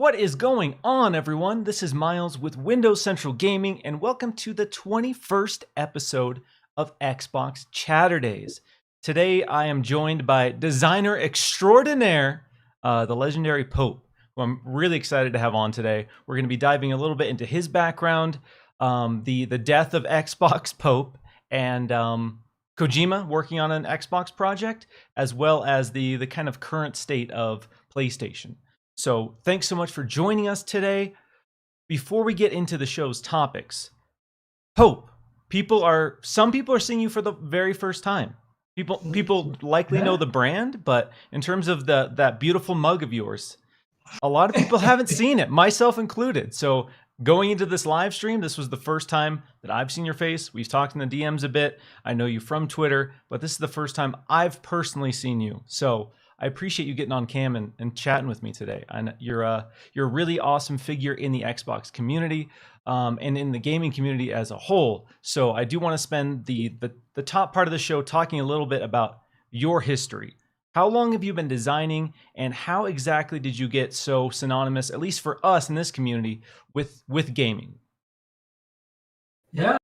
What is going on, everyone? This is Miles with Windows Central Gaming, and welcome to the 21st episode of Xbox Chaturdays. Today, I am joined by designer extraordinaire, the legendary Pope, who I'm really excited to have on today. We're going to be diving a little bit into his background, the death of Xbox Pope, and Kojima working on an Xbox project, as well as the kind of current state of PlayStation. So thanks so much for joining us today. Before we get into the show's topics, Pope, some people are seeing you for the very first time. People likely know the brand, but in terms of that beautiful mug of yours, a lot of people haven't seen it, myself included. So going into this live stream, this was the first time that I've seen your face. We've talked in the DMs a bit. I know you from Twitter, but this is the first time I've personally seen you. So I appreciate you getting on cam and chatting with me today. And you're a really awesome figure in the Xbox community and in the gaming community as a whole. So I do want to spend the top part of the show talking a little bit about your history. How long have you been designing, and how exactly did you get so synonymous, at least for us in this community, with gaming? Yeah,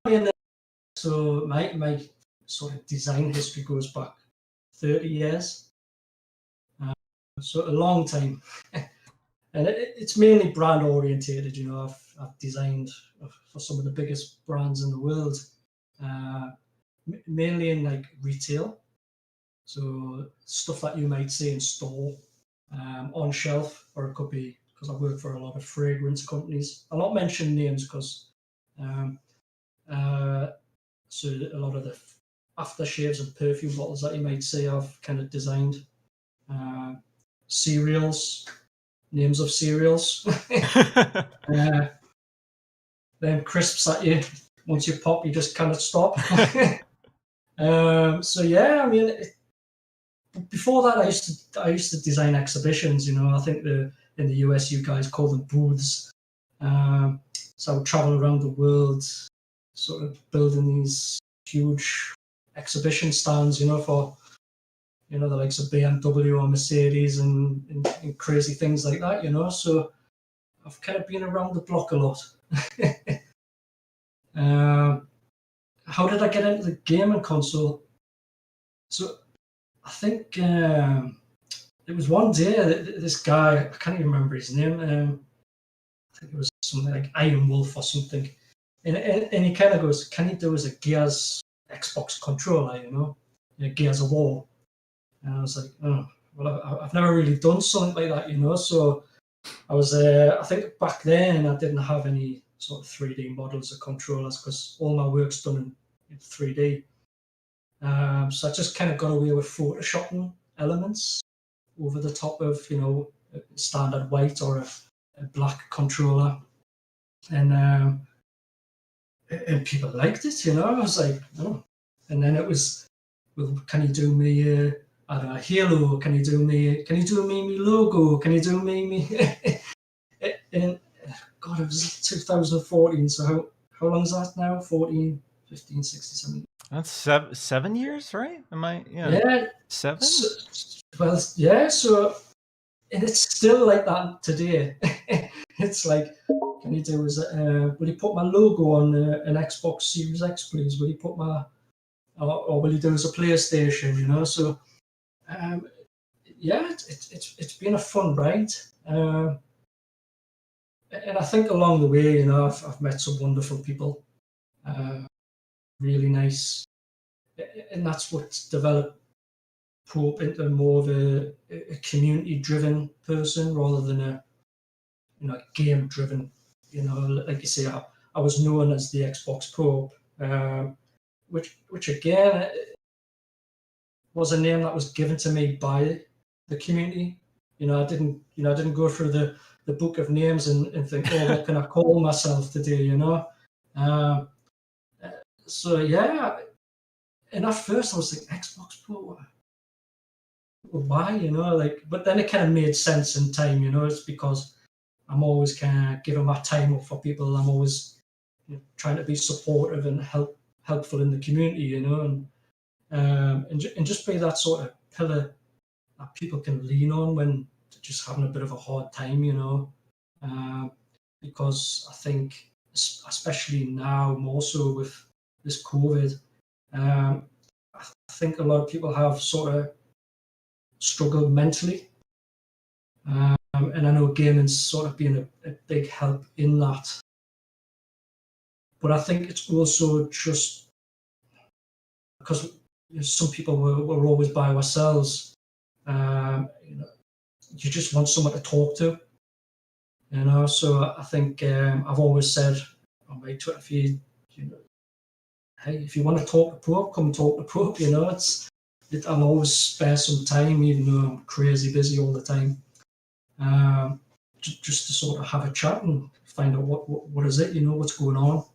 so my sort of design history goes back 30 years. So a long time, and it's mainly brand orientated. I've designed for some of the biggest brands in the world, mainly in like retail. So stuff that you might see in store, on shelf, or it could be because I work for a lot of fragrance companies. I'll not mention names because so a lot of the aftershaves and perfume bottles that you might see I've kind of designed. Cereals, names of cereals. Then crisps that you, once you pop, you just cannot stop. So yeah, I mean, before that, I used to design exhibitions. I think in the US you guys call them booths. So I would travel around the world, sort of building these huge exhibition stands. For the likes of BMW or Mercedes and crazy things like that, So I've kind of been around the block a lot. How did I get into the gaming console? So I think it was one day this guy, I can't even remember his name. I think it was something like Iron Wolf or something. And he kind of goes, "Can you do as a Gears Xbox controller, Gears of War?" And I was like, "Oh, well, I've never really done something like that, So I was, I think back then I didn't have any sort of 3D models of controllers because all my work's done in 3D. So I just kind of got away with photoshopping elements over the top of, a standard white or a black controller. And people liked it, I was like, "Oh." And then it was, "Well, can you do me I don't know, Halo, can you do me logo, can you do me and God, it was 2014, so how long is that now? 14, 15, 16, 17. That's 7 years, right? Am I? Yeah. 7? Well, yeah, so, and it's still like that today. It's like, "Can you do will you put my logo on an Xbox Series X, please? Will you put or will you do as a PlayStation, So yeah, it's been a fun ride, and I think along the way, I've met some wonderful people, really nice, and that's what's developed Pope into more of a community-driven person rather than a game-driven. Like you say, I was known as the Xbox Pope, which again was a name that was given to me by the community. I didn't go through the book of names and think, "Oh, what can I call myself today?" So yeah, and at first I was like, "Xbox Pro, why?" But then it kind of made sense in time. It's because I'm always kind of giving my time up for people. I'm always trying to be supportive and helpful in the community. And just be that sort of pillar that people can lean on when they're just having a bit of a hard time. because I think, especially now, more so with this COVID, um, I think a lot of people have sort of struggled mentally. And I know gaming's sort of been a big help in that. But I think it's also just because some people were always by ourselves. You just want someone to talk to, So I think I've always said on my Twitter feed, hey, if you want to talk to Pope, come talk to Pope. I'll always spare some time, even though I'm crazy busy all the time, just to sort of have a chat and find out what is it, what's going on.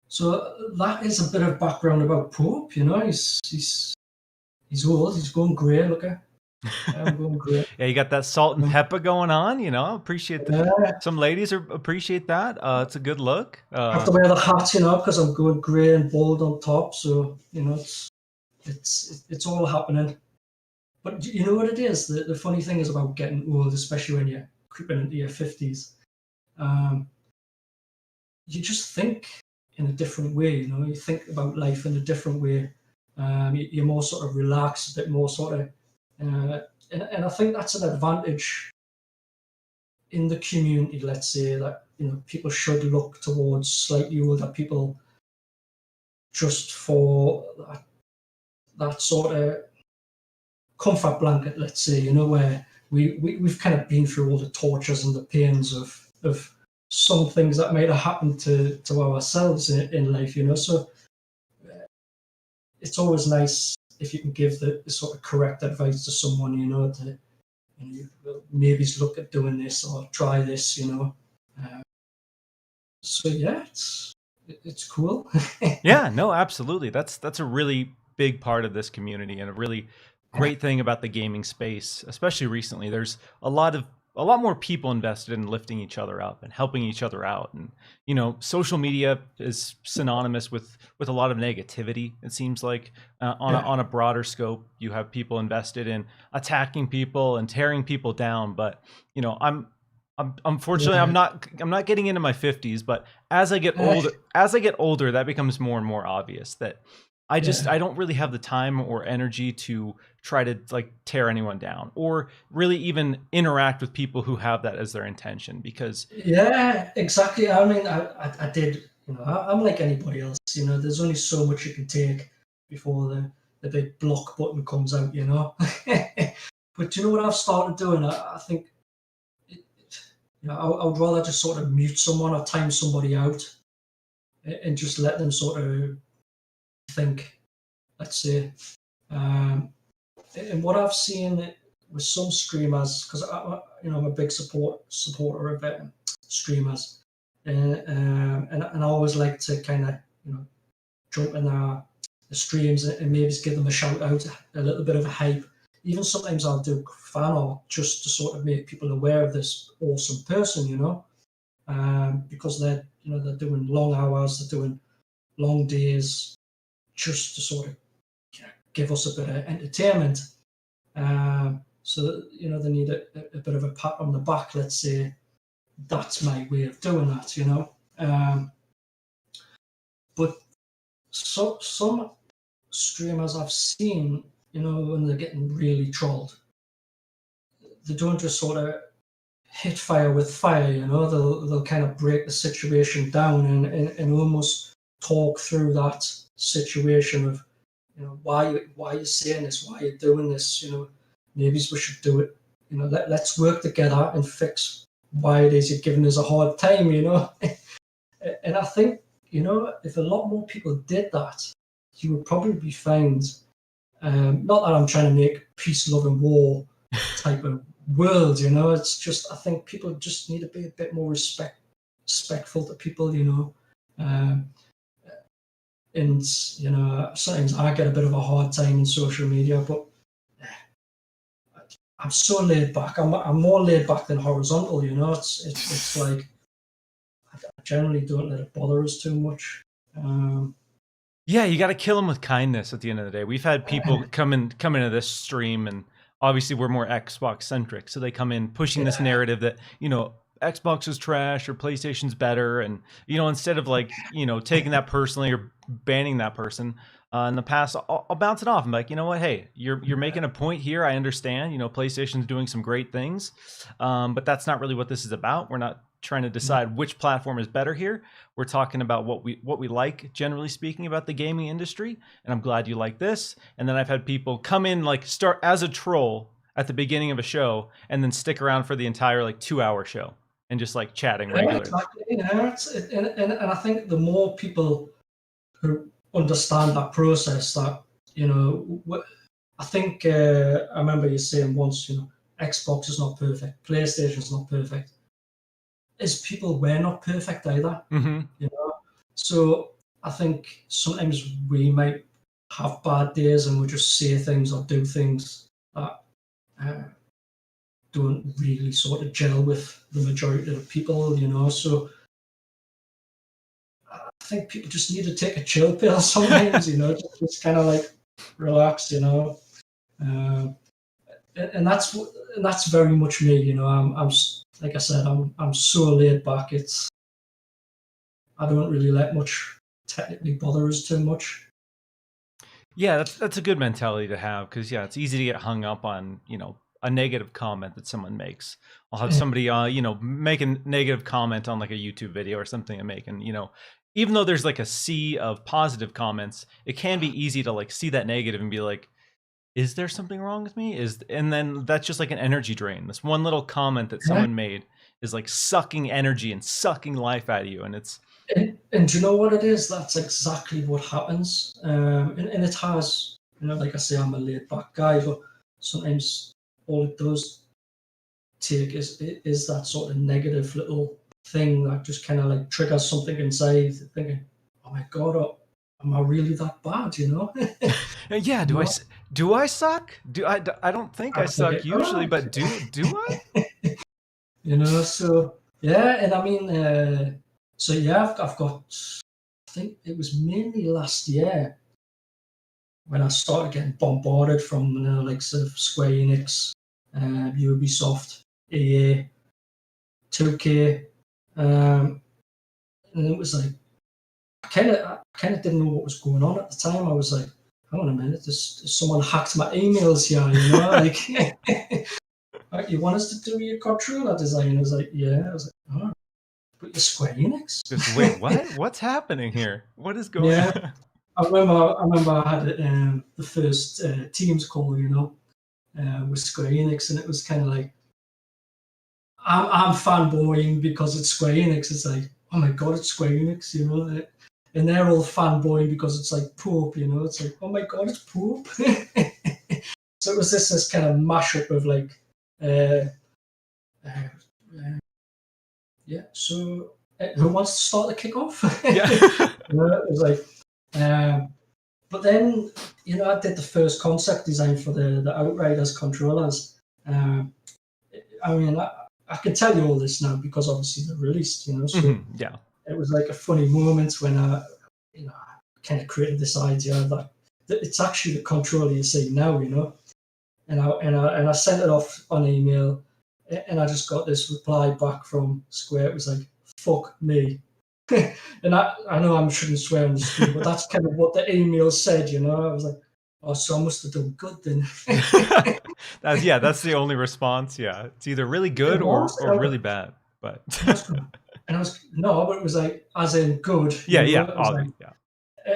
So that is a bit of background about Pope. He's old. He's going grey. Look at. I'm going grey. Yeah, you got that salt and pepper going on. Appreciate that. Some ladies appreciate that. It's a good look. I have to wear the hat, because I'm going grey and bald on top. So it's all happening. But you know what it is? The funny thing is about getting old, especially when you're creeping into your 50s. You just think in a different way. You think about life in a different way. You're more sort of relaxed, a bit more sort of, and I think that's an advantage in the community. Let's say that people should look towards slightly older people just for that sort of comfort blanket. Let's say where we've kind of been through all the tortures and the pains of some things that might have happened to ourselves in life. So it's always nice if you can give the sort of correct advice to someone, to maybe look at doing this or try this, so yeah, it's cool. Yeah, no, absolutely. That's a really big part of this community and a really great thing about the gaming space, especially recently. There's a lot more people invested in lifting each other up and helping each other out. And social media is synonymous with a lot of negativity. It seems like on a broader scope, you have people invested in attacking people and tearing people down. But I'm unfortunately I'm not getting into my 50s, but as I get older, that becomes more and more obvious that I don't really have the time or energy to try to tear anyone down or really even interact with people who have that as their intention, because exactly. I mean, I did, I'm like anybody else, there's only so much you can take before the big block button comes out, But you know what I've started doing? I think I would rather just sort of mute someone or time somebody out and just let them sort of think, let's say. And what I've seen with some streamers, because I'm a big supporter of streamers, and I always like to kind of jump in the streams and maybe give them a shout out, a little bit of a hype. Even sometimes I'll do fan art just to sort of make people aware of this awesome person, because they're doing long hours, they're doing long days, just to sort of give us a bit of entertainment. So they need a bit of a pat on the back, let's say. That's my way of doing that, but some streamers I've seen, when they're getting really trolled, they don't just sort of hit fire with fire, they'll kind of break the situation down and almost talk through that situation of, why are you saying this? Why are you doing this? Maybe we should do it. Let's work together and fix why it is you're giving us a hard time, And I think, if a lot more people did that, you would probably find, not that I'm trying to make peace, love and war type of world, it's just, I think people just need to be a bit more respectful to people, and sometimes I get a bit of a hard time in social media, but I'm so laid back. I'm more laid back than horizontal, it's like I generally don't let it bother us too much. Yeah, you got to kill them with kindness at the end of the day. We've had people come into this stream and obviously we're more Xbox centric, so they come in pushing this narrative that, Xbox is trash or PlayStation's better, and instead of like taking that personally or banning that person. In the past, I'll bounce it off. I'm like, you know what? Hey, you're making a point here. I understand. PlayStation's doing some great things, but that's not really what this is about. We're not trying to decide which platform is better here. We're talking about what we like, generally speaking, about the gaming industry. And I'm glad you like this. And then I've had people come in, like, start as a troll at the beginning of a show and then stick around for the entire like 2-hour show and just like chatting regularly. Exactly. And I think the more people who understand that process, that I think I remember you saying once, Xbox is not perfect, PlayStation is not perfect. As people, we're not perfect either. So I think sometimes we might have bad days and we just say things or do things that don't really sort of gel with the majority of the people, so I think people just need to take a chill pill sometimes, just kind of like relax, and that's very much me, I'm like I said, I'm so laid back. I don't really let much technically bother us too much. Yeah, that's a good mentality to have, because it's easy to get hung up on a negative comment that someone makes. I'll have somebody make a negative comment on like a YouTube video or something and make, and even though there's like a sea of positive comments, it can be easy to like see that negative and be like, is there something wrong with me? And then that's just like an energy drain. This one little comment that someone made is like sucking energy and sucking life out of you, and it's. And do you know what it is? That's exactly what happens. And it has, like I say, I'm a laid back guy, but sometimes all it does take is that sort of negative little thing that just kind of like triggers something inside, thinking, oh my God, am I really that bad, Yeah, do I suck? I don't think I suck usually, but do I? So yeah, and I mean, so yeah, I've got, I think it was mainly last year when I started getting bombarded from the likes of Square Enix, Ubisoft, EA, 2K, and it was like I kind of didn't know what was going on at the time. I was like, hang on a minute, someone hacked my emails here, like, you want us to do your controller design? I was like, yeah. I was like, oh, but you're Square Enix? Just wait, what? What's happening here? What is going on? I remember I had the first Teams call, with Square Enix, and it was kind of like, I'm fanboying because it's Square Enix. It's like, oh my God, it's Square Enix, and they're all fanboying because it's like Pope, It's like, oh my God, it's Pope. So it was this kind of mashup of like, yeah. So who wants to start the kickoff? Yeah. It was like, but then I did the first concept design for the Outriders controllers. I mean, I can tell you all this now because obviously they're released. So yeah. It was like a funny moment when I kind of created this idea that it's actually the controller you see now, and I sent it off on email, and I just got this reply back from Square. It was like, "Fuck me," and I know I shouldn't swear on the screen, but that's kind of what the email said. I was like, "Oh, so I must have done good then." That's the only response. Yeah, it's either really good or really bad. But and I was but it was like as in good. Yeah. Like,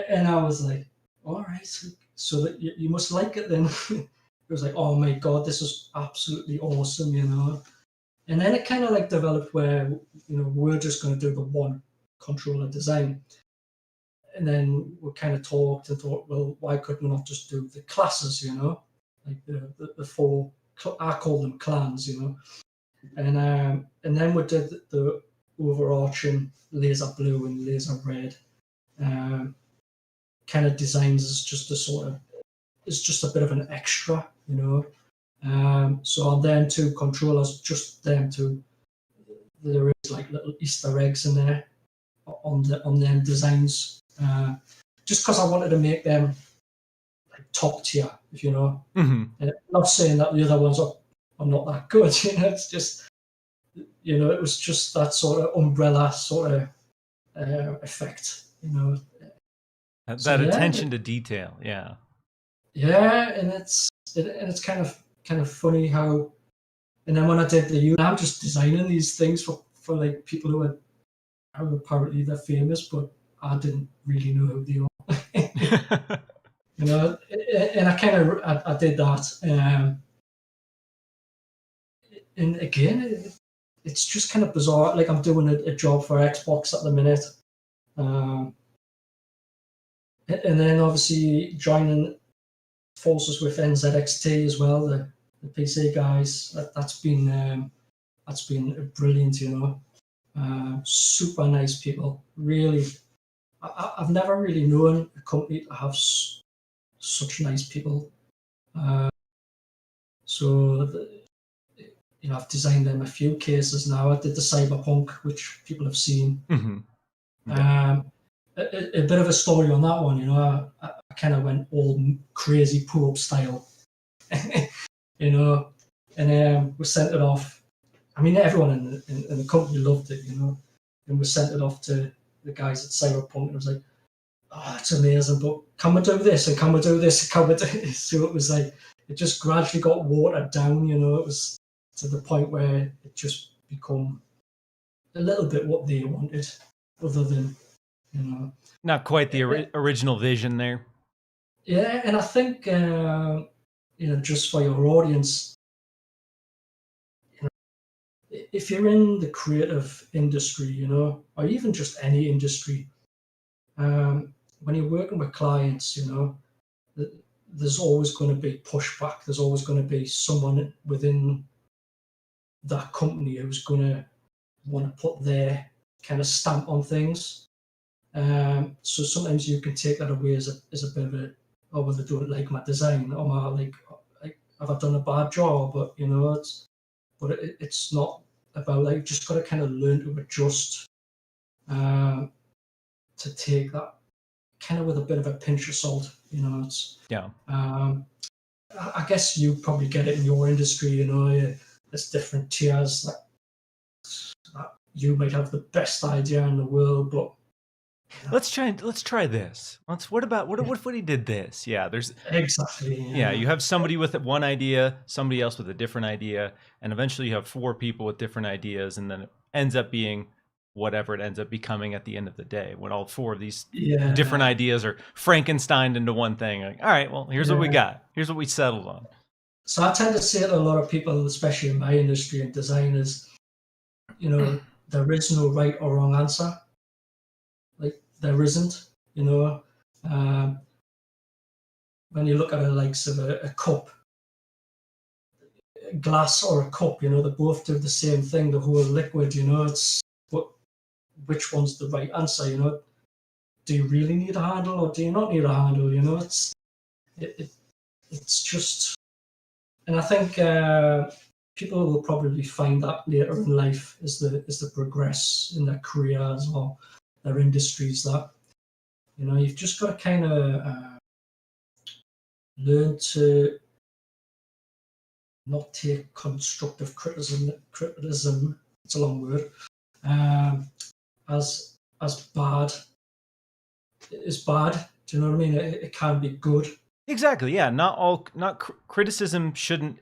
and I was like, all right, so that you must like it then. It was like, oh my God, this is absolutely awesome, And then it kind of like developed where, we're just going to do the one controller design. And then we kind of talked and thought, well, why couldn't we not just do the classes, like the four, I call them clans, And then we did the overarching laser blue and laser red kind of designs as just it's just a bit of an extra, So on them two controllers, just them two, there is like little Easter eggs in there on them designs. Just because I wanted to make them like top tier, if you know. Hmm. And I'm not saying that the other ones are not that good. You know, it's just, you know, it was just that sort of umbrella sort of effect. You know. So That yeah, attention to detail. Yeah. yeah, and it's kind of funny how. And then when I did the U, I'm just designing these things for like people who are how apparently they're famous, but I didn't really know who they are. You know, and I did that. And again, it's just kind of bizarre. Like I'm doing a job for Xbox at the minute, um, and then obviously joining forces with NZXT as well, the PC guys. That's been brilliant. You know, super nice people. Really, I've never really known a company to have such nice people. Uh, so, you know, I've designed them a few cases now. I did the Cyberpunk, which people have seen. Hmm. Yeah. Um, a bit of a story on that one, you know. I kind of went all crazy Pope style, you know, and we sent it off. I mean, everyone in the company loved it, you know, and we sent it off to the guys at Cyberpunk, and it was like, oh, it's amazing, but can we do this and can we do this and can we do this? So it was like it just gradually got watered down, you know. It was to the point where it just become a little bit what they wanted, other than, you know. Not quite the original vision there. Yeah, and I think you know, just for your audience, you know, if you're in the creative industry, you know, or even just any industry, when you're working with clients, you know, there's always going to be pushback. There's always going to be someone within that company who's going to want to put their kind of stamp on things. So sometimes you can take that away as a bit of a, oh, well, they don't like my design, or my, like have I done a bad job? But you know, it's not about like, you just got to kind of learn to adjust, to take that kind of with a bit of a pinch of salt. You know, it's Yeah. I guess you probably get it in your industry. You know, there's different tiers. That you might have the best idea in the world, but you know, Let's try this. What if he did this? Yeah, there's exactly. yeah, you have somebody with one idea, somebody else with a different idea, and eventually you have four people with different ideas, and then it ends up being whatever it ends up becoming at the end of the day, when all four of these different Yeah, ideas are Frankensteined into one thing. Like, all right, well, here's what we yeah. got. Here's what we settled on. So I tend to say to a lot of people, especially in my industry and designers, you know, there is no right or wrong answer. Like there isn't. You know, um, when you look at the likes of a cup, a glass or a cup, you know, they both do the same thing. The whole liquid, you know, it's what which one's the right answer. You know, do you really need a handle or do you not need a handle? You know, it, it it's just, and I think people will probably find that later in life as they progress in their careers or their industries, that you know, you've just got to kind of learn to not take constructive criticism, it's a long word, um, as bad is bad. Do you know what I mean? It can be good. Exactly. Yeah. Not criticism shouldn't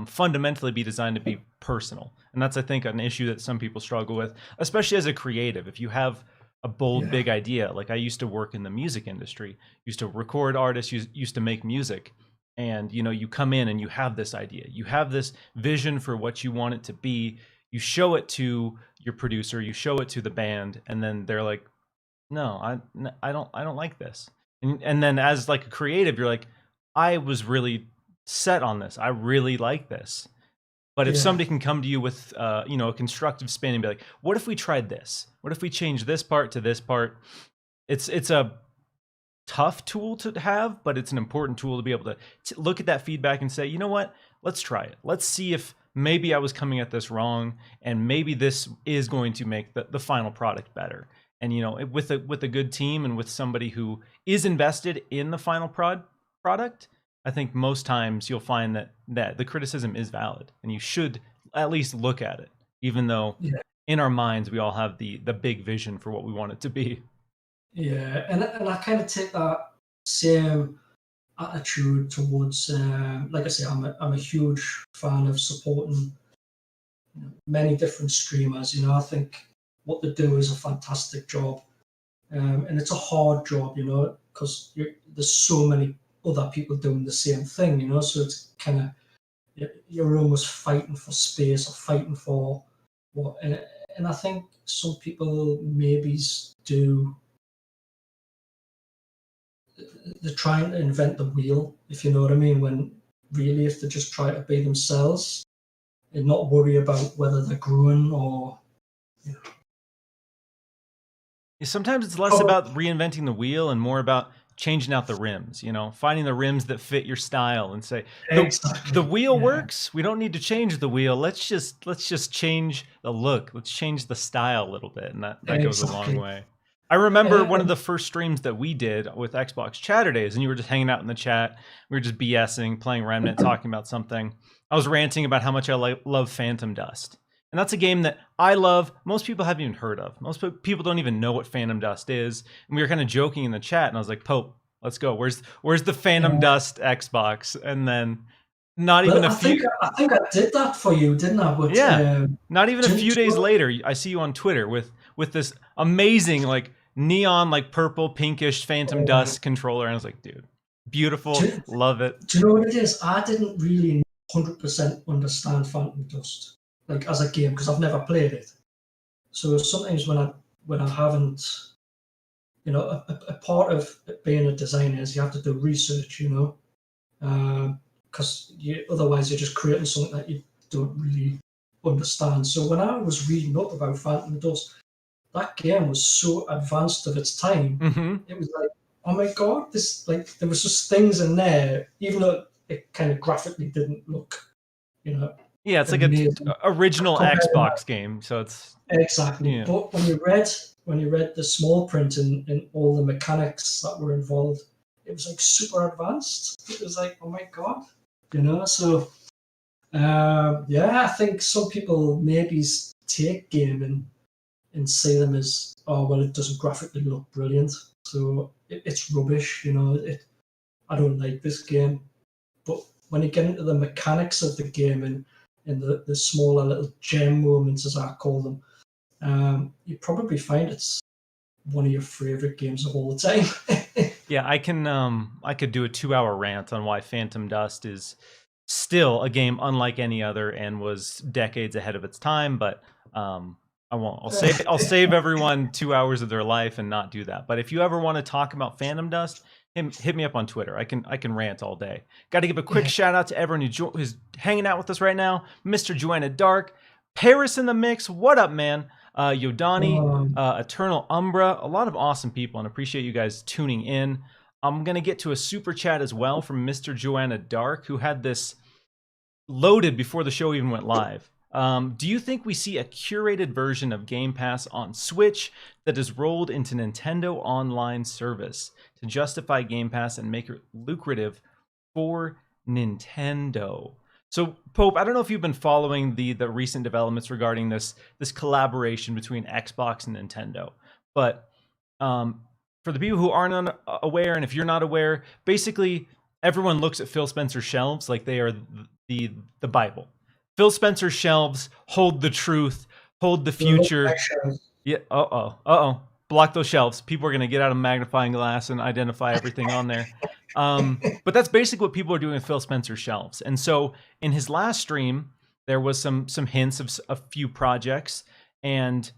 fundamentally be designed to be personal, and that's, I think, an issue that some people struggle with, especially as a creative. If you have a bold, Yeah, big idea, like I used to work in the music industry, used to record artists, used to make music, and you know, you come in and you have this idea, you have this vision for what you want it to be. You show it to your producer, you show it to the band, and then they're like, no, I don't like this. And then as like a creative, you're like, I was really set on this. I really like this. But if yeah, somebody can come to you with, you know, a constructive spin and be like, what if we tried this? What if we change this part to this part? It's a tough tool to have, but it's an important tool to be able to look at that feedback and say, you know what? Let's try it. Let's see if maybe I was coming at this wrong, and maybe this is going to make the final product better. And you know, with a good team and with somebody who is invested in the final product, I think most times you'll find that the criticism is valid, and you should at least look at it, even though Yeah, in our minds we all have the big vision for what we want it to be. yeah, and I kind of take that same attitude towards, like I say, I'm a huge fan of supporting many different streamers. I think what they do is a fantastic job, and it's a hard job, because there's so many other people doing the same thing, so it's kind of you're almost fighting for space or fighting for what, and I think some people maybe do. They're trying to invent the wheel, if you know what I mean, when really if they just try to be themselves and not worry about whether they're growing or, you know, Sometimes it's less probably about reinventing the wheel and more about changing out the rims, finding the rims that fit your style and say the exactly. wheel Yeah, works. We don't need to change the wheel. Let's just change the look. Let's change the style a little bit, and that goes a long exactly. way. I remember one of And the first streams that we did with Xbox Chaturdays, and you were just hanging out in the chat. We were just BSing, playing Remnant, talking about something. I was ranting about how much I love Phantom Dust. And that's a game that I love. Most people haven't even heard of. Most people don't even know what Phantom Dust is. And we were kind of joking in the chat, and I was like, "Pope, let's go. Where's the Phantom uh, Dust Xbox?" And then not even well, a I think few, I did that for you, didn't I? But yeah, not even a do, few do days you later, I see you on Twitter with this amazing like neon like purple pinkish Phantom know, Dust controller, and I was like, "Dude, beautiful, do, love it." do you know what it is? I didn't really 100% understand Phantom Dust like as a game because I've never played it. So sometimes when I haven't, a part of being a designer is you have to do research, because otherwise you're just creating something that you don't really understand. So when I was reading up about Phantom Dust, that game was so advanced of its time. Hmm. It was like, oh my god, this like there was just things in there, even though it kind of graphically didn't look, you know, Yeah, it's like a amazing original compared to that. Xbox game, so it's Exactly. yeah. But when you read the small print and all the mechanics that were involved, it was like super advanced. It was like, oh my god, So yeah, I think some people maybe take gaming and see them as, oh well, it doesn't graphically look brilliant, so it's rubbish. I don't like this game. But when you get into the mechanics of the game and the smaller little gem moments, as I call them, you probably find it's one of your favorite games of all time. Yeah, I could do a 2-hour rant on why Phantom Dust is still a game unlike any other and was decades ahead of its time, but I won't. I'll save everyone 2 hours of their life and not do that. But if you ever want to talk about Phantom Dust, hit me up on Twitter. I can rant all day. Got to give a quick Yeah. shout out to everyone who's hanging out with us right now. Mr. Joanna Dark, Paris in the mix. What up, man? Yodani, Eternal Umbra, a lot of awesome people, and appreciate you guys tuning in. I'm gonna get to a super chat as well from Mr. Joanna Dark, who had this loaded before the show even went live. Do you think we see a curated version of Game Pass on Switch that is rolled into Nintendo Online service to justify Game Pass and make it lucrative for Nintendo? So, Pope, I don't know if you've been following the recent developments regarding this collaboration between Xbox and Nintendo, but um, for the people who aren't aware, and if you're not aware, basically everyone looks at Phil Spencer's shelves like they are the Bible. Phil Spencer's shelves hold the truth, hold the future. Yeah. Block those shelves. People are gonna get out a magnifying glass and identify everything on there. But that's basically what people are doing with Phil Spencer's shelves. And so in his last stream, there was some hints of a few projects, and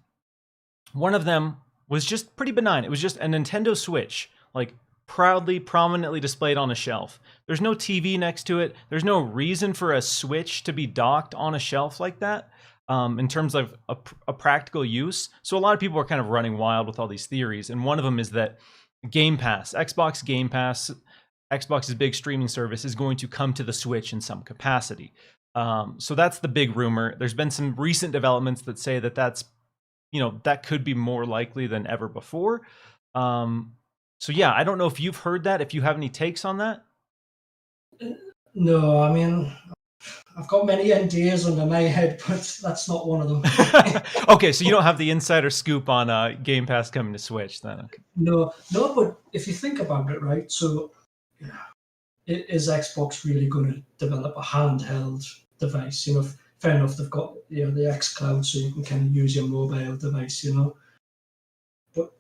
one of them was just pretty benign. It was just a Nintendo Switch, like proudly, prominently displayed on a shelf. There's no TV next to it. There's no reason for a Switch to be docked on a shelf like that, in terms of a practical use. So a lot of people are kind of running wild with all these theories. And one of them is that Game Pass, Xbox Game Pass, Xbox's big streaming service, is going to come to the Switch in some capacity. So that's the big rumor. There's been some recent developments that say that could be more likely than ever before. So yeah, I don't know if you've heard that, if you have any takes on that. No, I mean, I've got many NDAs under my head, but that's not one of them. Okay, so you don't have the insider scoop on Game Pass coming to Switch then. Okay. No, but if you think about it, right? So, is Xbox really going to develop a handheld device? Fair enough, they've got the X Cloud, so you can kind of use your mobile device. But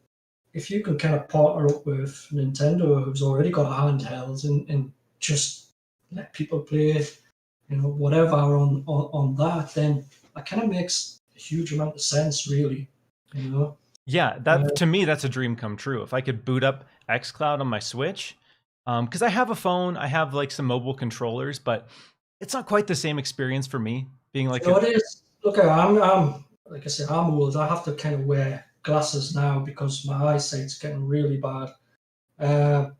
if you can kind of partner up with Nintendo, who's already got a handheld, and just let people play, whatever on that, then that kind of makes a huge amount of sense, really. You know, Yeah, uh, that to me that's a dream come true. If I could boot up xCloud on my Switch, because I have a phone, I have like some mobile controllers, but it's not quite the same experience for me being like a it is. Look, I'm like I said, I'm old. I have to kind of wear glasses now because my eyesight's getting really bad. Uh,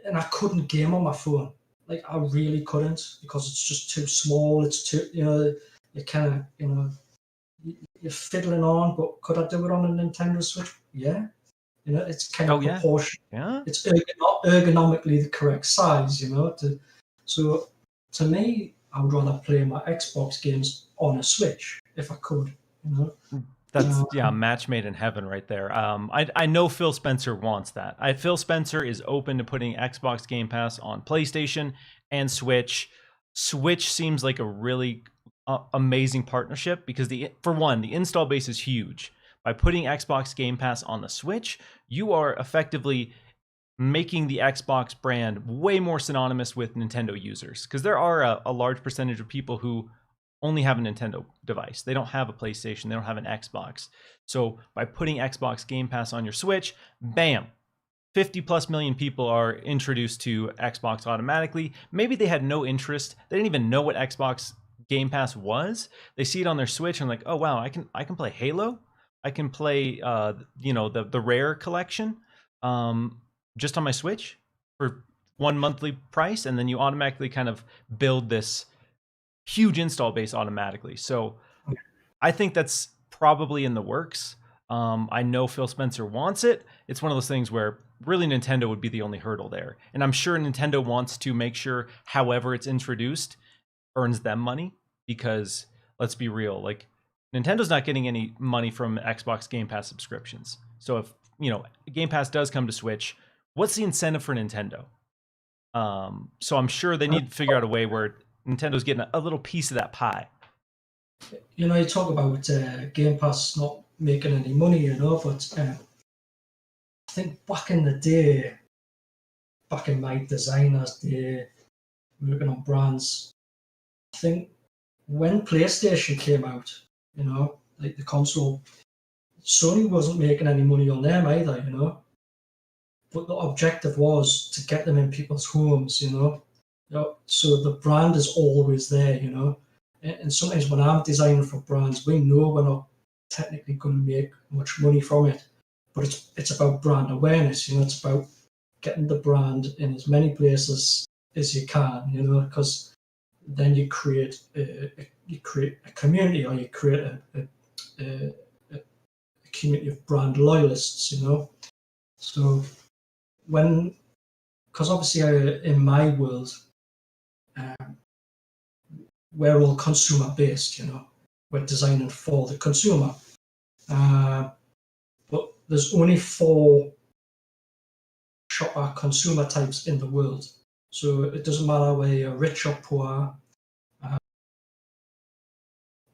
and I couldn't game on my phone. Like I really couldn't because it's just too small. It's too, you kind of, you're fiddling on. But could I do it on a Nintendo Switch? Yeah. It's kind oh of yeah, proportion. yeah. It's ergonomically the correct size. So to me, I would rather play my Xbox games on a Switch if I could. You know. That's Uh, match made in heaven right there. I know Phil Spencer wants that. Phil Spencer is open to putting Xbox Game Pass on PlayStation and Switch. Switch seems like a really amazing partnership because for one, the install base is huge. By putting Xbox Game Pass on the Switch, you are effectively making the Xbox brand way more synonymous with Nintendo users because there are a large percentage of people who only have a Nintendo device. They don't have a PlayStation, they don't have an Xbox. So by putting Xbox Game Pass on your Switch, bam, 50 plus million people are introduced to Xbox automatically. Maybe they had no interest. They didn't even know what Xbox Game Pass was. They see it on their Switch and like, oh wow, I can play Halo. I can play the Rare collection just on my Switch for one monthly price, and then you automatically kind of build this huge install base automatically. So I think that's probably in the works. I know Phil Spencer wants it. It's one of those things where really Nintendo would be the only hurdle there. And I'm sure Nintendo wants to make sure, however it's introduced, earns them money because let's be real, like Nintendo's not getting any money from Xbox Game Pass subscriptions. So if, Game Pass does come to Switch, what's the incentive for Nintendo? So I'm sure they need to figure out a way where Nintendo's getting a little piece of that pie. you talk about Game Pass not making any money, but I think back in the day, back in my designer's day, working on brands, I think when PlayStation came out, like the console, Sony wasn't making any money on them either, But the objective was to get them in people's homes, So the brand is always there, And sometimes when I'm designing for brands, we know we're not technically going to make much money from it, but it's about brand awareness. It's about getting the brand in as many places as you can, because then you create a community, or you create a community of brand loyalists, So because obviously in my world, um, we're all consumer based, we're designing for the consumer. But there's only 4 shopper consumer types in the world. So it doesn't matter whether you're rich or poor,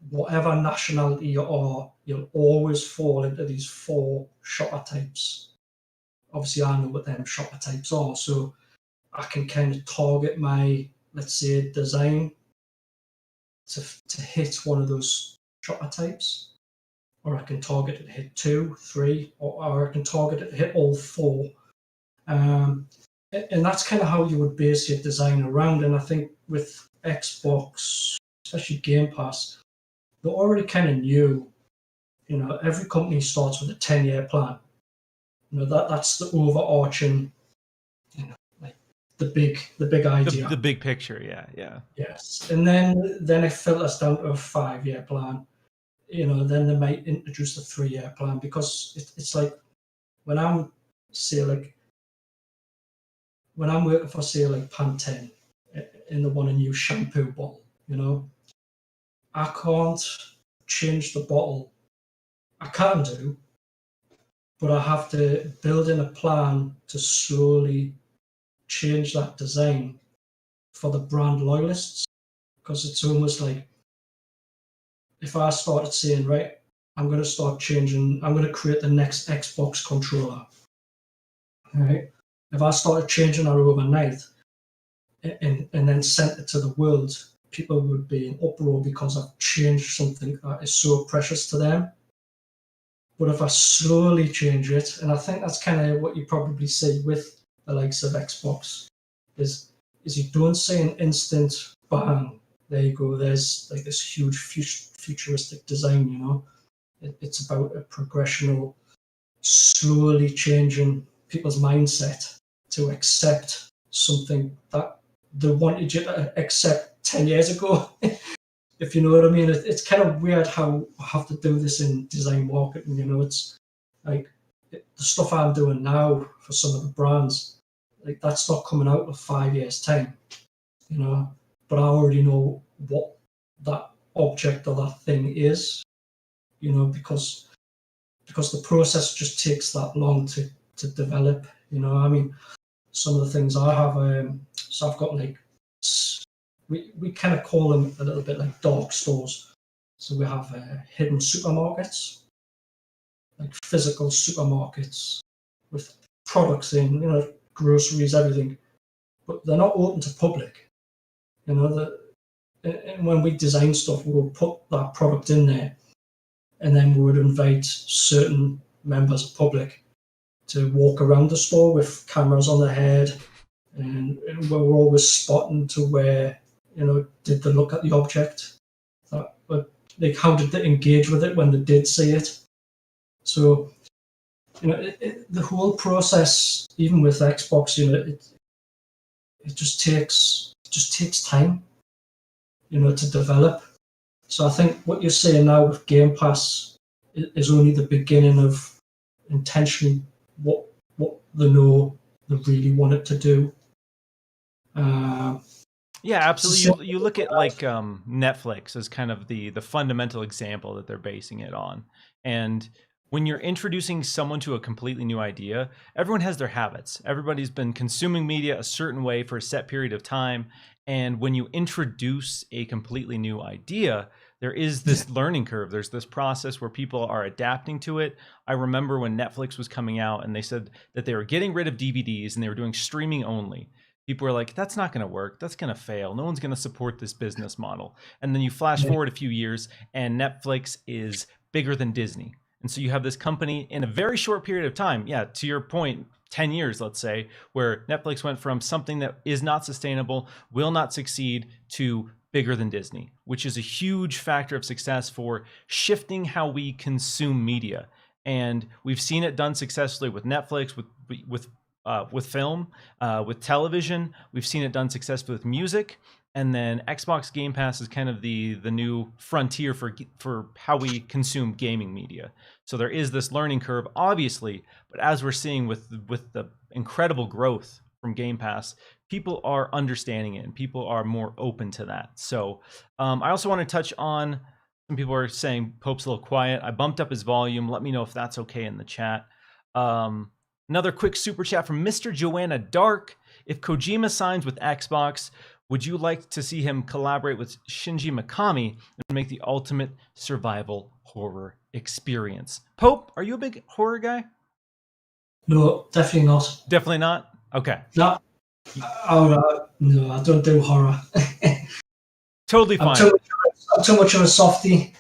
whatever nationality you are, you'll always fall into these 4 shopper types. Obviously, I know what them shopper types are, so I can kind of target my, let's say, design to hit one of those shopper types, or I can target it to hit 2, 3, or I can target it to hit all 4. And that's kind of how you would base your design around. And I think with Xbox, especially Game Pass, they already kind of knew, every company starts with a 10-year plan. That's the overarching, like the big idea. The big picture, yeah. Yes, and then it filters down to a 5-year plan. Then they might introduce a 3-year plan because it's like when I'm say like when I'm working for say like Pantene, and they want a new shampoo bottle. I can't change the bottle. I can do, but I have to build in a plan to slowly change that design for the brand loyalists, because it's almost like if I started saying, right, I'm going to start changing, I'm going to create the next Xbox controller, right? If I started changing that overnight and then sent it to the world, people would be in uproar because I've changed something that is so precious to them. But if I slowly change it, and I think that's kind of what you probably see with the likes of Xbox, is you don't see an instant bang. There you go. There's like this huge futuristic design. It's about a progressional, slowly changing people's mindset to accept something that they wanted you to accept 10 years ago. If you know what I mean. It's kind of weird how I have to do this in design marketing. It's like the stuff I'm doing now for some of the brands, like that's not coming out in 5 years' time, but I already know what that object or that thing is, because the process just takes that long to develop. I mean, some of the things I have, so I've got like, we kind of call them a little bit like dark stores. So we have hidden supermarkets, like physical supermarkets with products in, groceries, everything, but they're not open to public. And when we design stuff, we'll put that product in there, and then we would invite certain members of public to walk around the store with cameras on their head, and we're always spotting to where, did they look at the object? Like, how did they engage with it when they did see it? So, the whole process, even with Xbox, it just takes time, to develop. So I think what you're saying now with Game Pass is only the beginning of intentionally what they know they really want it to do. Yeah, absolutely. You look at like Netflix as kind of the fundamental example that they're basing it on. And when you're introducing someone to a completely new idea, everyone has their habits. Everybody's been consuming media a certain way for a set period of time. And when you introduce a completely new idea, there is this learning curve. There's this process where people are adapting to it. I remember when Netflix was coming out and they said that they were getting rid of DVDs and they were doing streaming only. People were like, that's not going to work. That's going to fail. No one's going to support this business model. And then you flash forward a few years and Netflix is bigger than Disney. And so you have this company in a very short period of time. Yeah, to your point, 10 years, let's say, where Netflix went from something that is not sustainable, will not succeed, to bigger than Disney, which is a huge factor of success for shifting how we consume media. And we've seen it done successfully with Netflix, with film, with television. We've seen it done successfully with music. And then Xbox Game Pass is kind of the new frontier for how we consume gaming media. So there is this learning curve, obviously, but as we're seeing with the incredible growth from Game Pass, people are understanding it and people are more open to that. So I also want to touch on, some people are saying Pope's a little quiet. I bumped up his volume. Let me know if that's okay in the chat. Another quick super chat from Mr. Joanna Dark. If Kojima signs with Xbox, would you like to see him collaborate with Shinji Mikami and make the ultimate survival horror experience? Pope, are you a big horror guy? No, definitely not. Definitely not? Okay. No, no, I don't do horror. Totally fine. I'm too much of a softie.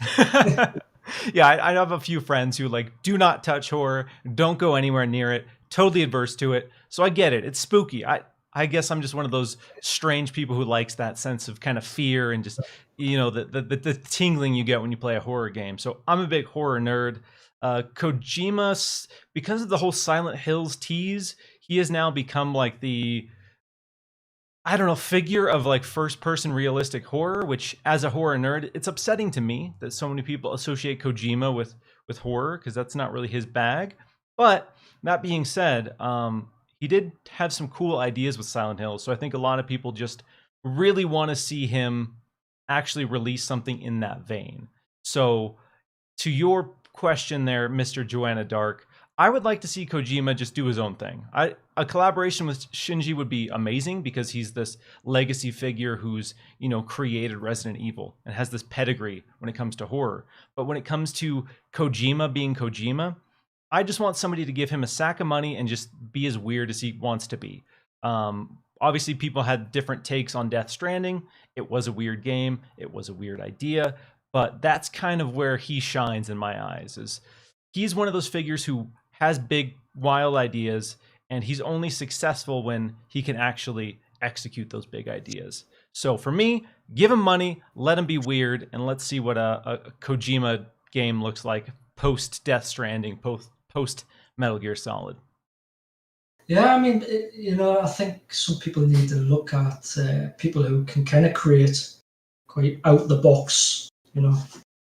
Yeah, I have a few friends who do not touch horror, don't go anywhere near it, totally adverse to it. So I get it. It's spooky. I guess I'm just one of those strange people who likes that sense of kind of fear and just, the tingling you get when you play a horror game. So I'm a big horror nerd. Kojima, because of the whole Silent Hills tease, he has now become the, I don't know, figure of first person realistic horror, which as a horror nerd, it's upsetting to me that so many people associate Kojima with horror, because that's not really his bag. But that being said, he did have some cool ideas with Silent Hill. So I think a lot of people just really want to see him actually release something in that vein. So, to your question there, Mr. Joanna Dark, I would like to see Kojima just do his own thing. A collaboration with Shinji would be amazing because he's this legacy figure who's, created Resident Evil and has this pedigree when it comes to horror. But when it comes to Kojima being Kojima, I just want somebody to give him a sack of money and just be as weird as he wants to be. Obviously, people had different takes on Death Stranding. It was a weird game. It was a weird idea. But that's kind of where he shines in my eyes. Is he's one of those figures who has big, wild ideas, and he's only successful when he can actually execute those big ideas. So for me, give him money, let him be weird, and let's see what a Kojima game looks like post Death Stranding, post Metal Gear Solid. Yeah, I mean, I think some people need to look at people who can kind of create quite out the box,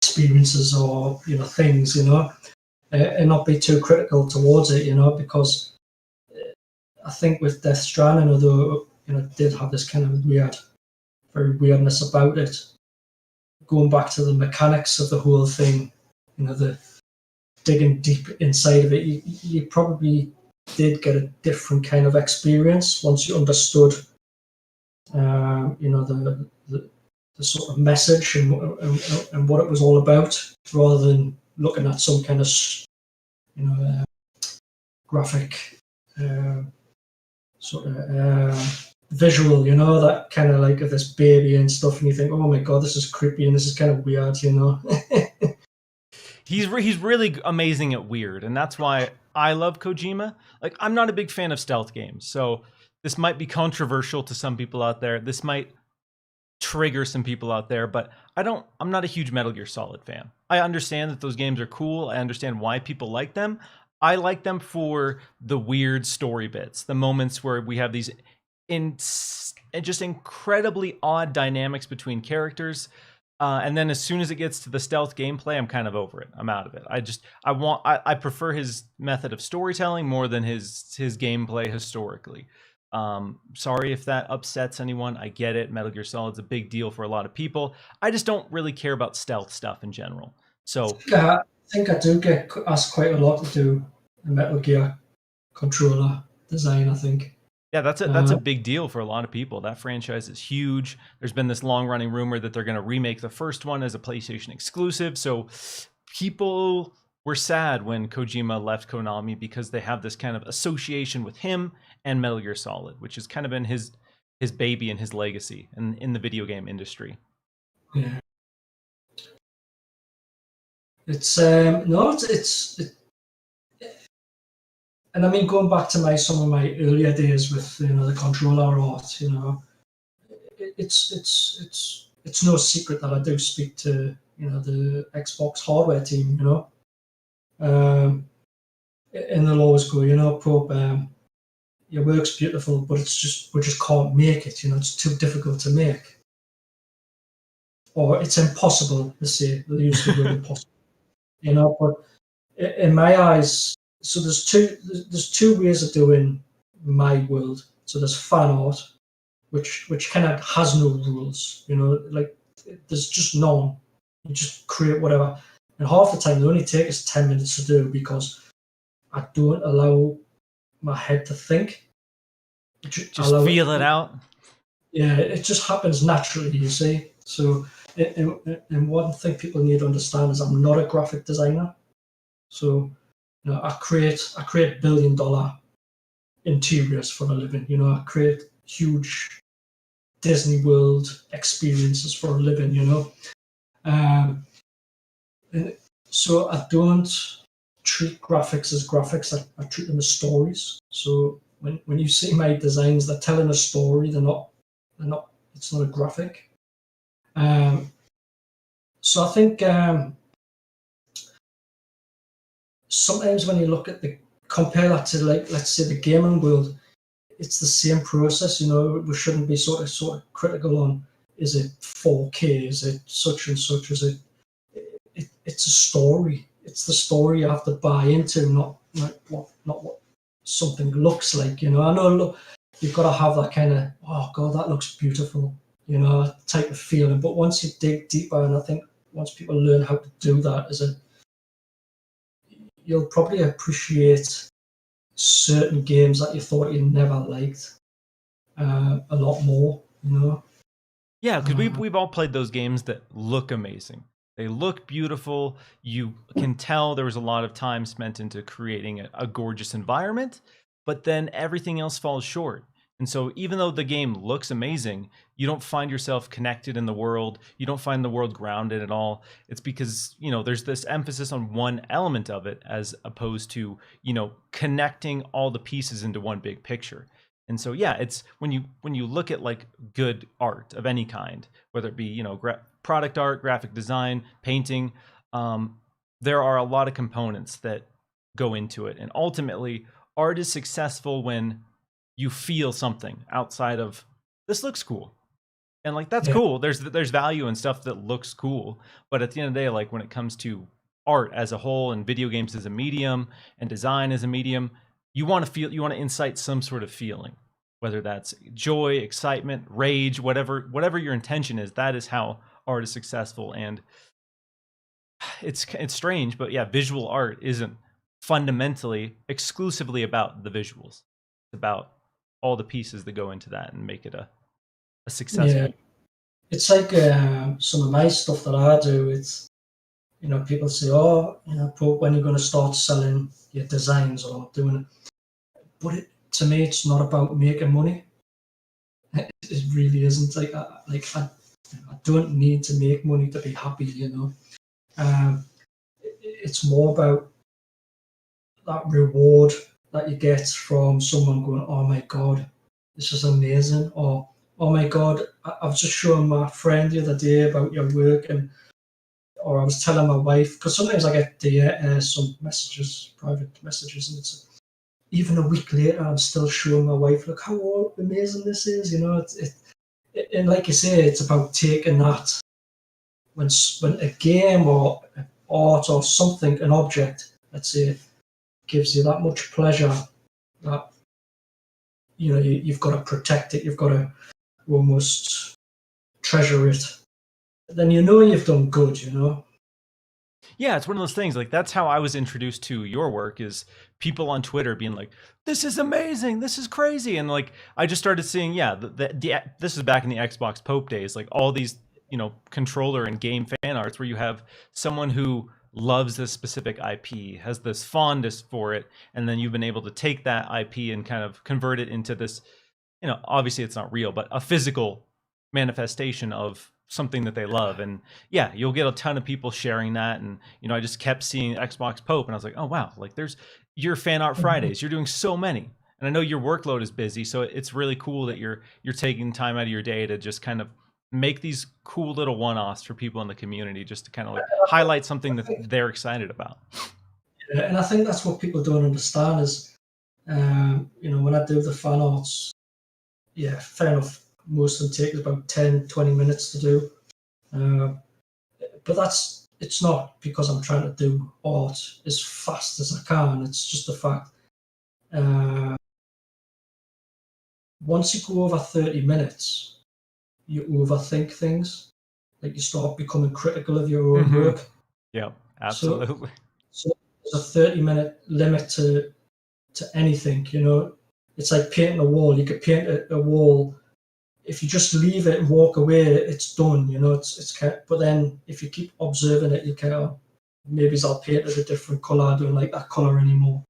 experiences or things, and not be too critical towards it, because I think with Death Stranding, although it did have this kind of very weirdness about it, going back to the mechanics of the whole thing, the digging deep inside of it, you probably did get a different kind of experience once you understood, the sort of message and what it was all about, rather than looking at some kind of, graphic sort of visual, that kind of like of this baby and stuff, and you think, oh my god, this is creepy and this is kind of weird, He's really amazing at weird, and that's why I love Kojima. Like, I'm not a big fan of stealth games, so this might be controversial to some people out there. This might trigger some people out there, but I'm not a huge Metal Gear Solid fan. I understand that those games are cool. I understand why people like them. I like them for the weird story bits, the moments where we have these just incredibly odd dynamics between characters. And then as soon as it gets to the stealth gameplay, I'm kind of over it. I'm out of it. I prefer his method of storytelling more than his gameplay historically. Sorry if that upsets anyone. I get it. Metal Gear Solid's a big deal for a lot of people. I just don't really care about stealth stuff in general. So yeah, I think I do get asked quite a lot to do a Metal Gear controller design, I think. yeah, that's a big deal for a lot of people. That franchise is huge. There's been this long-running rumor that they're going to remake the first one as a PlayStation exclusive. So people were sad when Kojima left Konami because they have this kind of association with him and Metal Gear Solid, which has kind of been his baby and his legacy in the video game industry. Yeah. It's and I mean, going back to some of my earlier days with the controller art, it's no secret that I do speak to the Xbox hardware team, and they'll always go, Pope, your work's beautiful, but we just can't make it, it's too difficult to make, or it's impossible. They say they use the word impossible, but in my eyes. So there's two ways of doing my world. So there's fan art, which kind of has no rules, like there's just none. You just create whatever, and half the time they only take us 10 minutes to do because I don't allow my head to think. Just feel it out. Yeah, it just happens naturally, you see. So, and one thing people need to understand is I'm not a graphic designer, so. I create $1 billion interiors for a living. I create huge Disney World experiences for a living. So I don't treat graphics as graphics. I treat them as stories. So when you see my designs, they're telling a story. They're not. It's not a graphic. So I think. Sometimes when you look at compare that to, like, let's say, the gaming world, it's the same process. We shouldn't be sort of critical on, is it 4K, is it such and such, is it's a story. It's the story you have to buy into, not what something looks like. I know you've got to have that kind of, oh God, that looks beautiful, type of feeling. But once you dig deeper, and I think once people learn how to do that, you'll probably appreciate certain games that you thought you never liked a lot more. Yeah, because we've all played those games that look amazing. They look beautiful. You can tell there was a lot of time spent into creating a gorgeous environment, but then everything else falls short. And so even though the game looks amazing, you don't find yourself connected in the world. You don't find the world grounded at all. It's because, there's this emphasis on one element of it as opposed to, connecting all the pieces into one big picture. And so, yeah, it's when you look at like good art of any kind, whether it be product art, graphic design, painting, there are a lot of components that go into it, and ultimately, art is successful when you feel something outside of this looks cool, and like that's Yeah. cool. There's value in stuff that looks cool, but at the end of the day, like when it comes to art as a whole and video games as a medium and design as a medium, you want to incite some sort of feeling, whether that's joy, excitement, rage, whatever your intention is. That is how art is successful. And it's strange, but yeah, visual art isn't fundamentally exclusively about the visuals. It's about all the pieces that go into that and make it a successful. Yeah, it's like some of my stuff that I do. It's people say, "Oh, but when you're going to start selling your designs or doing it?" But to me, it's not about making money. It really isn't. I don't need to make money to be happy. It's more about that reward that you get from someone going, "Oh my God, this is amazing," or "Oh my God, I've just shown my friend the other day about your work," or I was telling my wife, because sometimes I get some messages, private messages, and it's even a week later, I'm still showing my wife, "Look how amazing this is." And like you say, it's about taking that when a game or art or something, an object, let's say, gives you that much pleasure that you've got to protect it, you've got to almost treasure it. Then you've done good. Yeah, it's one of those things. Like that's how I was introduced to your work, is people on Twitter being like, "This is amazing, this is crazy," and like I just started seeing, yeah, this is back in the Xbox Pope days, like all these controller and game fan arts where you have someone who loves this specific IP, has this fondness for it, and then you've been able to take that IP and kind of convert it into this, obviously it's not real, but a physical manifestation of something that they love. And yeah, you'll get a ton of people sharing that. And I just kept seeing Xbox Pope, and I was like, oh wow, like there's your fan art Fridays. You're doing so many, and I know your workload is busy, so it's really cool that you're taking time out of your day to just kind of make these cool little one-offs for people in the community, just to kind of like highlight something that they're excited about. Yeah, and I think that's what people don't understand is, when I do the fan arts, yeah, fair enough, most of them take about 10, 20 minutes to do. But it's not because I'm trying to do art as fast as I can. It's just the fact, once you go over 30 minutes, you overthink things. Like you start becoming critical of your own work. Yeah, absolutely. So there's a 30-minute limit to anything. It's like painting a wall. You could paint a wall. If you just leave it and walk away, it's done. It's kind of, but then if you keep observing it, you kind of, maybe I'll paint it a different color. I don't like that color anymore.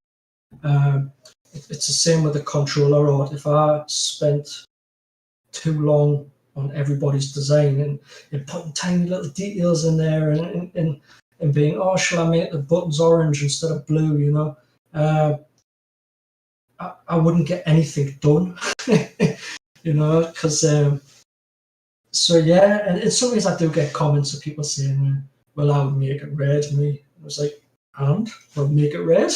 It's the same with the controller art. If I spent too long on everybody's design and putting tiny little details in there and being, oh, shall I make the buttons orange instead of blue? I wouldn't get anything done. Because so yeah, and sometimes I do get comments of people saying, "Well, I would make it red." Me, I was like, "And I'll make it red."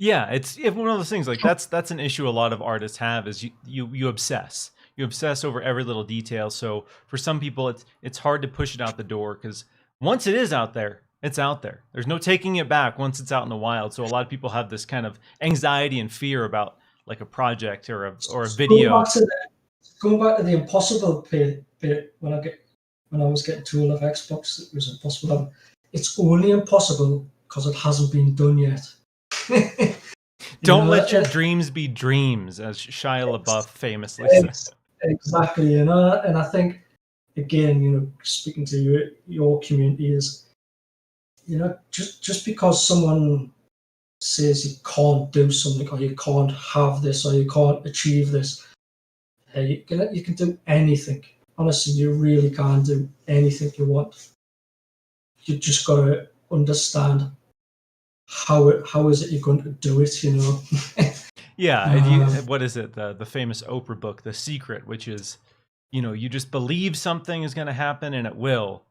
Yeah, it's one of those things. Like that's an issue a lot of artists have, is you obsess. You obsess over every little detail. So for some people, it's hard to push it out the door, because once it is out there, it's out there. There's no taking it back once it's out in the wild. So a lot of people have this kind of anxiety and fear about like a project or a So video. going back to the impossible bit when I was getting told of Xbox, it was impossible. It's only impossible because it hasn't been done yet. Don't let your dreams be dreams, as Shia LaBeouf famously said. Exactly, and I think, again, speaking to your community is, just because someone says you can't do something or you can't have this or you can't achieve this, you can do anything. Honestly, you really can do anything you want. You just got to understand how is it you're going to do it, Yeah, what is it? The famous Oprah book, The Secret, which is, you just believe something is going to happen and it will.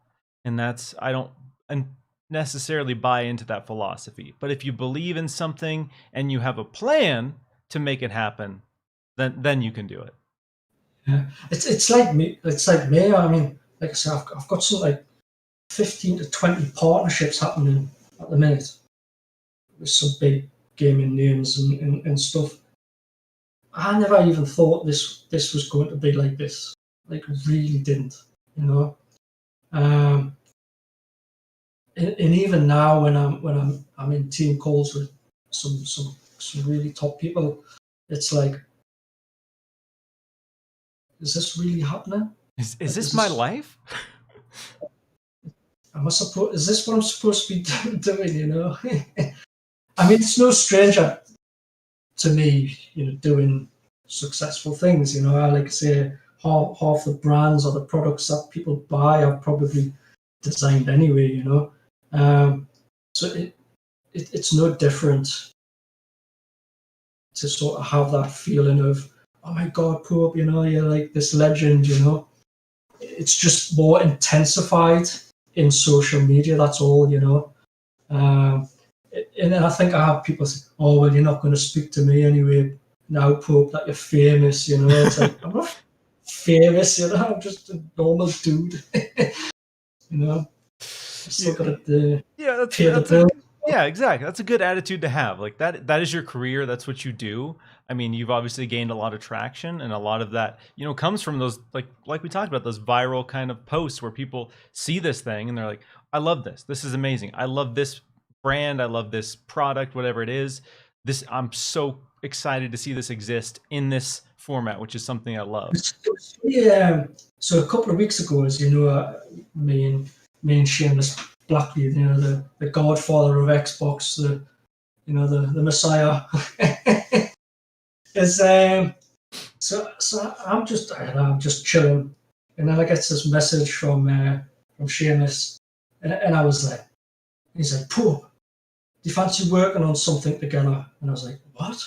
And I don't necessarily buy into that philosophy. But if you believe in something and you have a plan to make it happen, then you can do it. Yeah, it's like me. It's like me. I mean, like I said, I've got some like 15 to 20 partnerships happening at the minute with some big gaming names and stuff. I never even thought this was going to be like this. Like, really didn't, and even now when I'm in team calls with some really top people, it's like, is this really happening? Is this my life? Is this what I'm supposed to be doing? I mean, it's no stranger to me, doing successful things. I like to say half the brands or the products that people buy are probably designed anyway. So it's no different to sort of have that feeling of, oh my God, Pope, you're like this legend. It's just more intensified in social media. That's all. And then I think I have people say, oh, well, you're not going to speak to me anyway now, Pope, that you're famous. It's like, I'm not famous. I'm just a normal dude. Still got to pay the bill. Yeah, exactly. That's a good attitude to have. Like that is your career. That's what you do. I mean, you've obviously gained a lot of traction, and a lot of that, comes from those like we talked about, those viral kind of posts where people see this thing and they're like, I love this. This is amazing. I love this brand. I love this product, whatever it is. I'm so excited to see this exist in this format, which is something I love. Yeah. So a couple of weeks ago, as me and Shameless Blackley, the godfather of Xbox, the Messiah, is so I'm just chilling, and then I get this message from Shameless, and I was like, he's like, Pope, do you fancy working on something together? And I was like, what?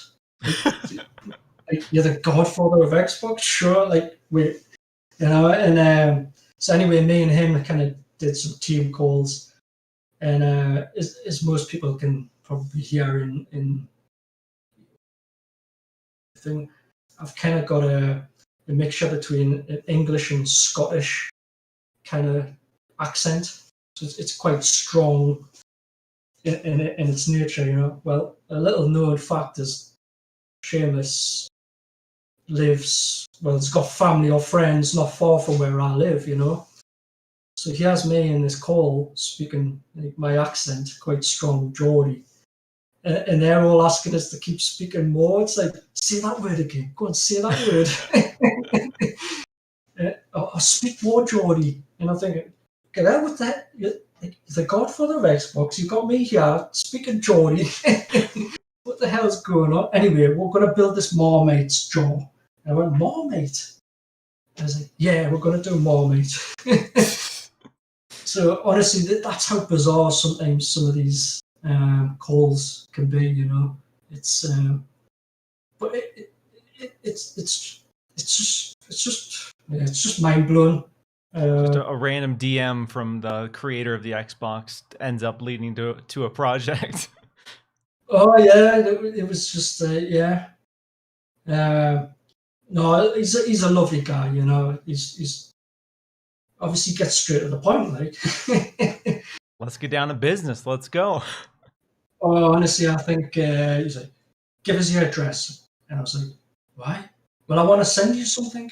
You're the godfather of Xbox? Sure, wait, and so anyway, me and him kind of did some team calls, and as most people can probably hear in the thing, I've kind of got a mixture between an English and Scottish kind of accent, so it's quite strong in its nature, Well, a little known fact is Shameless lives, well, he's got family or friends not far from where I live, So he has me in this call speaking my accent, quite strong Geordie. And they're all asking us to keep speaking more. It's like, say that word again. Go and say that word. Or speak more Geordie. And I'm thinking, get out with that. You're the godfather of Xbox. You got me here speaking Geordie. What the hell's going on? Anyway, we're going to build this Marmite's jaw. And I went, Marmite? I was like, yeah, we're going to do Marmite. So honestly, that's how bizarre sometimes some of these calls can be. It's but it's just mind blowing. Just a random DM from the creator of the Xbox ends up leading to a project. Oh yeah, it was just yeah. No, he's a lovely guy. He's obviously gets straight to the point. Like, let's get down to business. Let's go. Oh, honestly, I think he's like, give us your address. And I was like, why? Well, I want to send you something.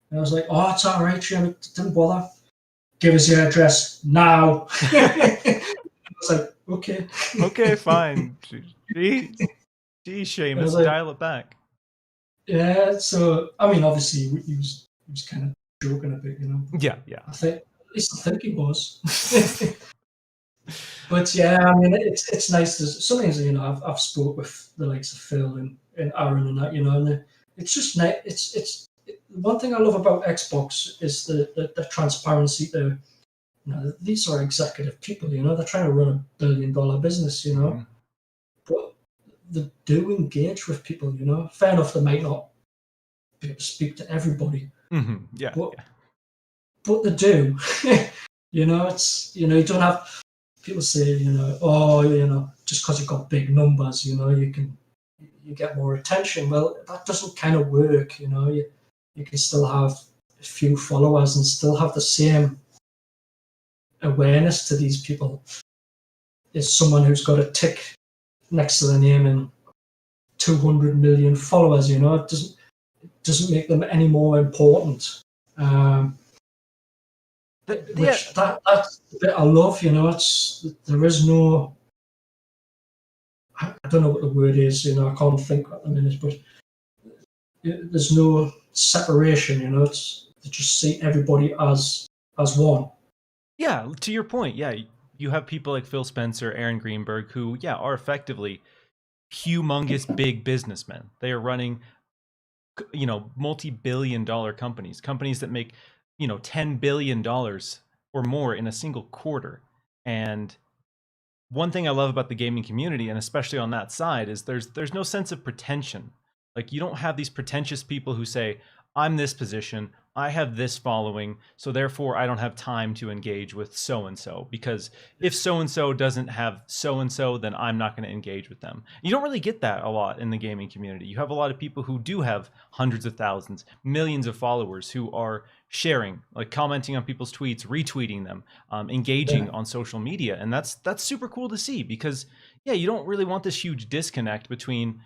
And I was like, oh, it's all right, Jim. Didn't bother. Give us your address now. I was like, okay. Okay, fine. Jeez, I was Seamus, like, dial it back. yeah. So, I mean, obviously, he was kind of joking a bit, you know. Yeah. At least I think he was. But yeah, I mean, it's nice to sometimes, you know, I've spoke with the likes of Phil and Aaron and that, you know, and it's just nice. One thing I love about Xbox is the transparency. You know, these are executive people, you know, they're trying to run $1 billion business, you know, but they do engage with people, you know. Fair enough, they might not be able to speak to everybody, Yeah. but they do. You know, it's, you know, you don't have people say, you know, oh, you know, just because you've got big numbers, you know, you get more attention. Well, that doesn't kind of work, you know. You can still have a few followers and still have the same awareness to these people as someone who's got a tick next to the name and 200 million followers. You know, it doesn't make them any more important. Which that's the bit I love. You know, there is no. I don't know what the word is. You know, I can't think at the minute, but there's no separation. You know, they just see everybody as one. Yeah, to your point, yeah, you have people like Phil Spencer, Aaron Greenberg, who, yeah, are effectively humongous big businessmen. They are running, you know, multi-billion-dollar companies that make, you know, $10 billion or more in a single quarter. And one thing I love about the gaming community, and especially on that side, is there's no sense of pretension. Like, you don't have these pretentious people who say, I'm this position, I have this following, so therefore I don't have time to engage with so and so, because if so and so doesn't have so and so, then I'm not going to engage with them. You don't really get that a lot in the gaming community. You have a lot of people who do have hundreds of thousands, millions of followers who are sharing, like commenting on people's tweets, retweeting them, engaging on social media, and that's super cool to see, because yeah, you don't really want this huge disconnect between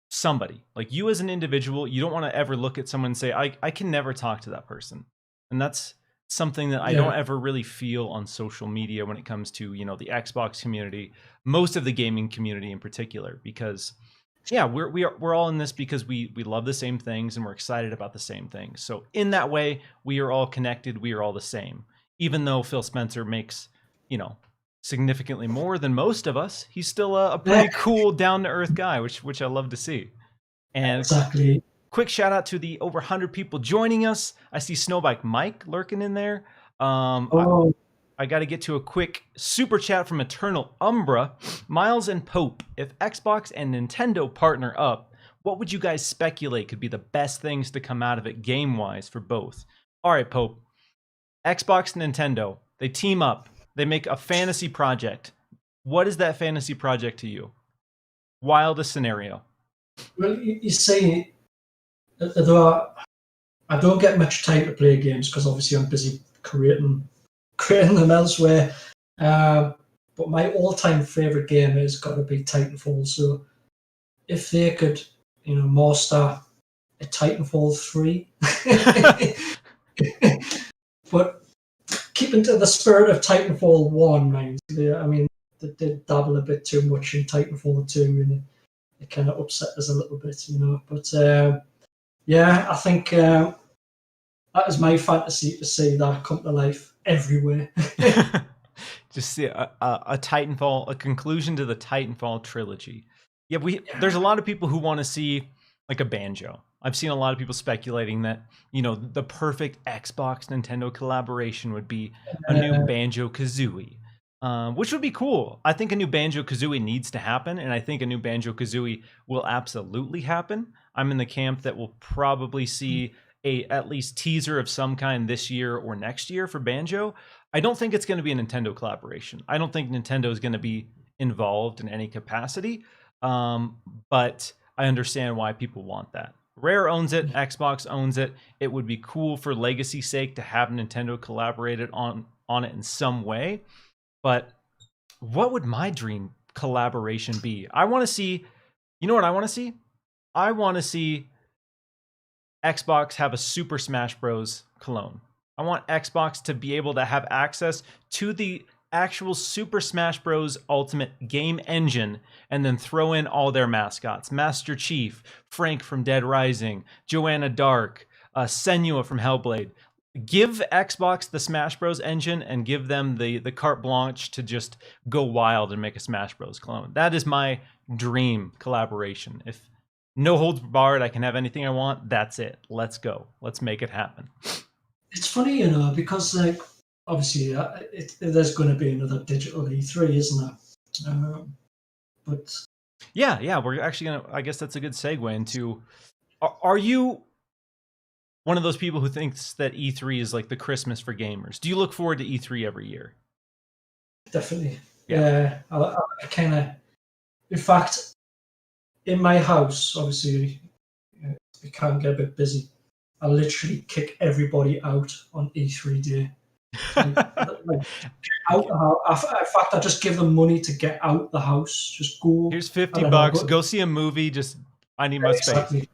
somebody like you as an individual. You don't want to ever look at someone and say, I can never talk to that person. And that's something that I don't ever really feel on social media when it comes to, you know, the Xbox community, most of the gaming community in particular, because yeah, we're all in this because we love the same things and we're excited about the same things. So in that way, we are all connected. We are all the same. Even though Phil Spencer makes, you know, significantly more than most of us, he's still a pretty cool, down to earth guy, which I love to see. And Exactly. quick shout out to the over 100 people joining us. I see Snowbike Mike lurking in there. Oh, I got to get to a quick super chat from Eternal Umbra. Miles and Pope, if Xbox and Nintendo partner up, what would you guys speculate could be the best things to come out of it game-wise for both? All right, Pope. Xbox and Nintendo, they team up. They make a fantasy project. What is that fantasy project to you? Wildest scenario. well, you see, although I don't get much time to play games because obviously I'm busy creating them elsewhere. But my all-time favorite game has got to be Titanfall. So if they could, you know, master a Titanfall 3, but keeping to the spirit of Titanfall 1, mind. I mean, they did dabble a bit too much in Titanfall 2, and it kind of upset us a little bit, you know. But yeah, I think that is my fantasy, to see that come to life everywhere. Just see a Titanfall, a conclusion to the Titanfall trilogy. Yeah, there's a lot of people who want to see like a Banjo. I've seen a lot of people speculating that, you know, the perfect Xbox Nintendo collaboration would be a new Banjo Kazooie, which would be cool. I think a new Banjo Kazooie needs to happen, and I think a new Banjo Kazooie will absolutely happen. I'm in the camp that we'll probably see a at least teaser of some kind this year or next year for Banjo. I don't think it's going to be a Nintendo collaboration. I don't think Nintendo is going to be involved in any capacity, but I understand why people want that. Rare owns it, Xbox owns it. It would be cool for legacy's sake to have Nintendo collaborated on it in some way. But what would my dream collaboration be? I want to see, you know what I want to see? I want to see Xbox have a Super Smash Bros. Clone. I want Xbox to be able to have access to the actual Super Smash Bros. Ultimate game engine and then throw in all their mascots. Master Chief, Frank from Dead Rising, Joanna Dark, Senua from Hellblade. Give Xbox the Smash Bros. Engine and give them the carte blanche to just go wild and make a Smash Bros. Clone. That is my dream collaboration. If no holds barred, I can have anything I want, that's it. Let's go. Let's make it happen. It's funny, you know, because like obviously there's going to be another digital E3, isn't there? But yeah, we're actually gonna. I guess that's a good segue into. Are you one of those people who thinks that E3 is like the Christmas for gamers? Do you look forward to E3 every year? definitely, yeah. I kind of, in fact, in my house, obviously, we can get a bit busy. I literally kick everybody out on E3 day. Like, out the house. In fact, I just give them money to get out the house. Just go. Here's $50. Go see a movie. Just I need my space.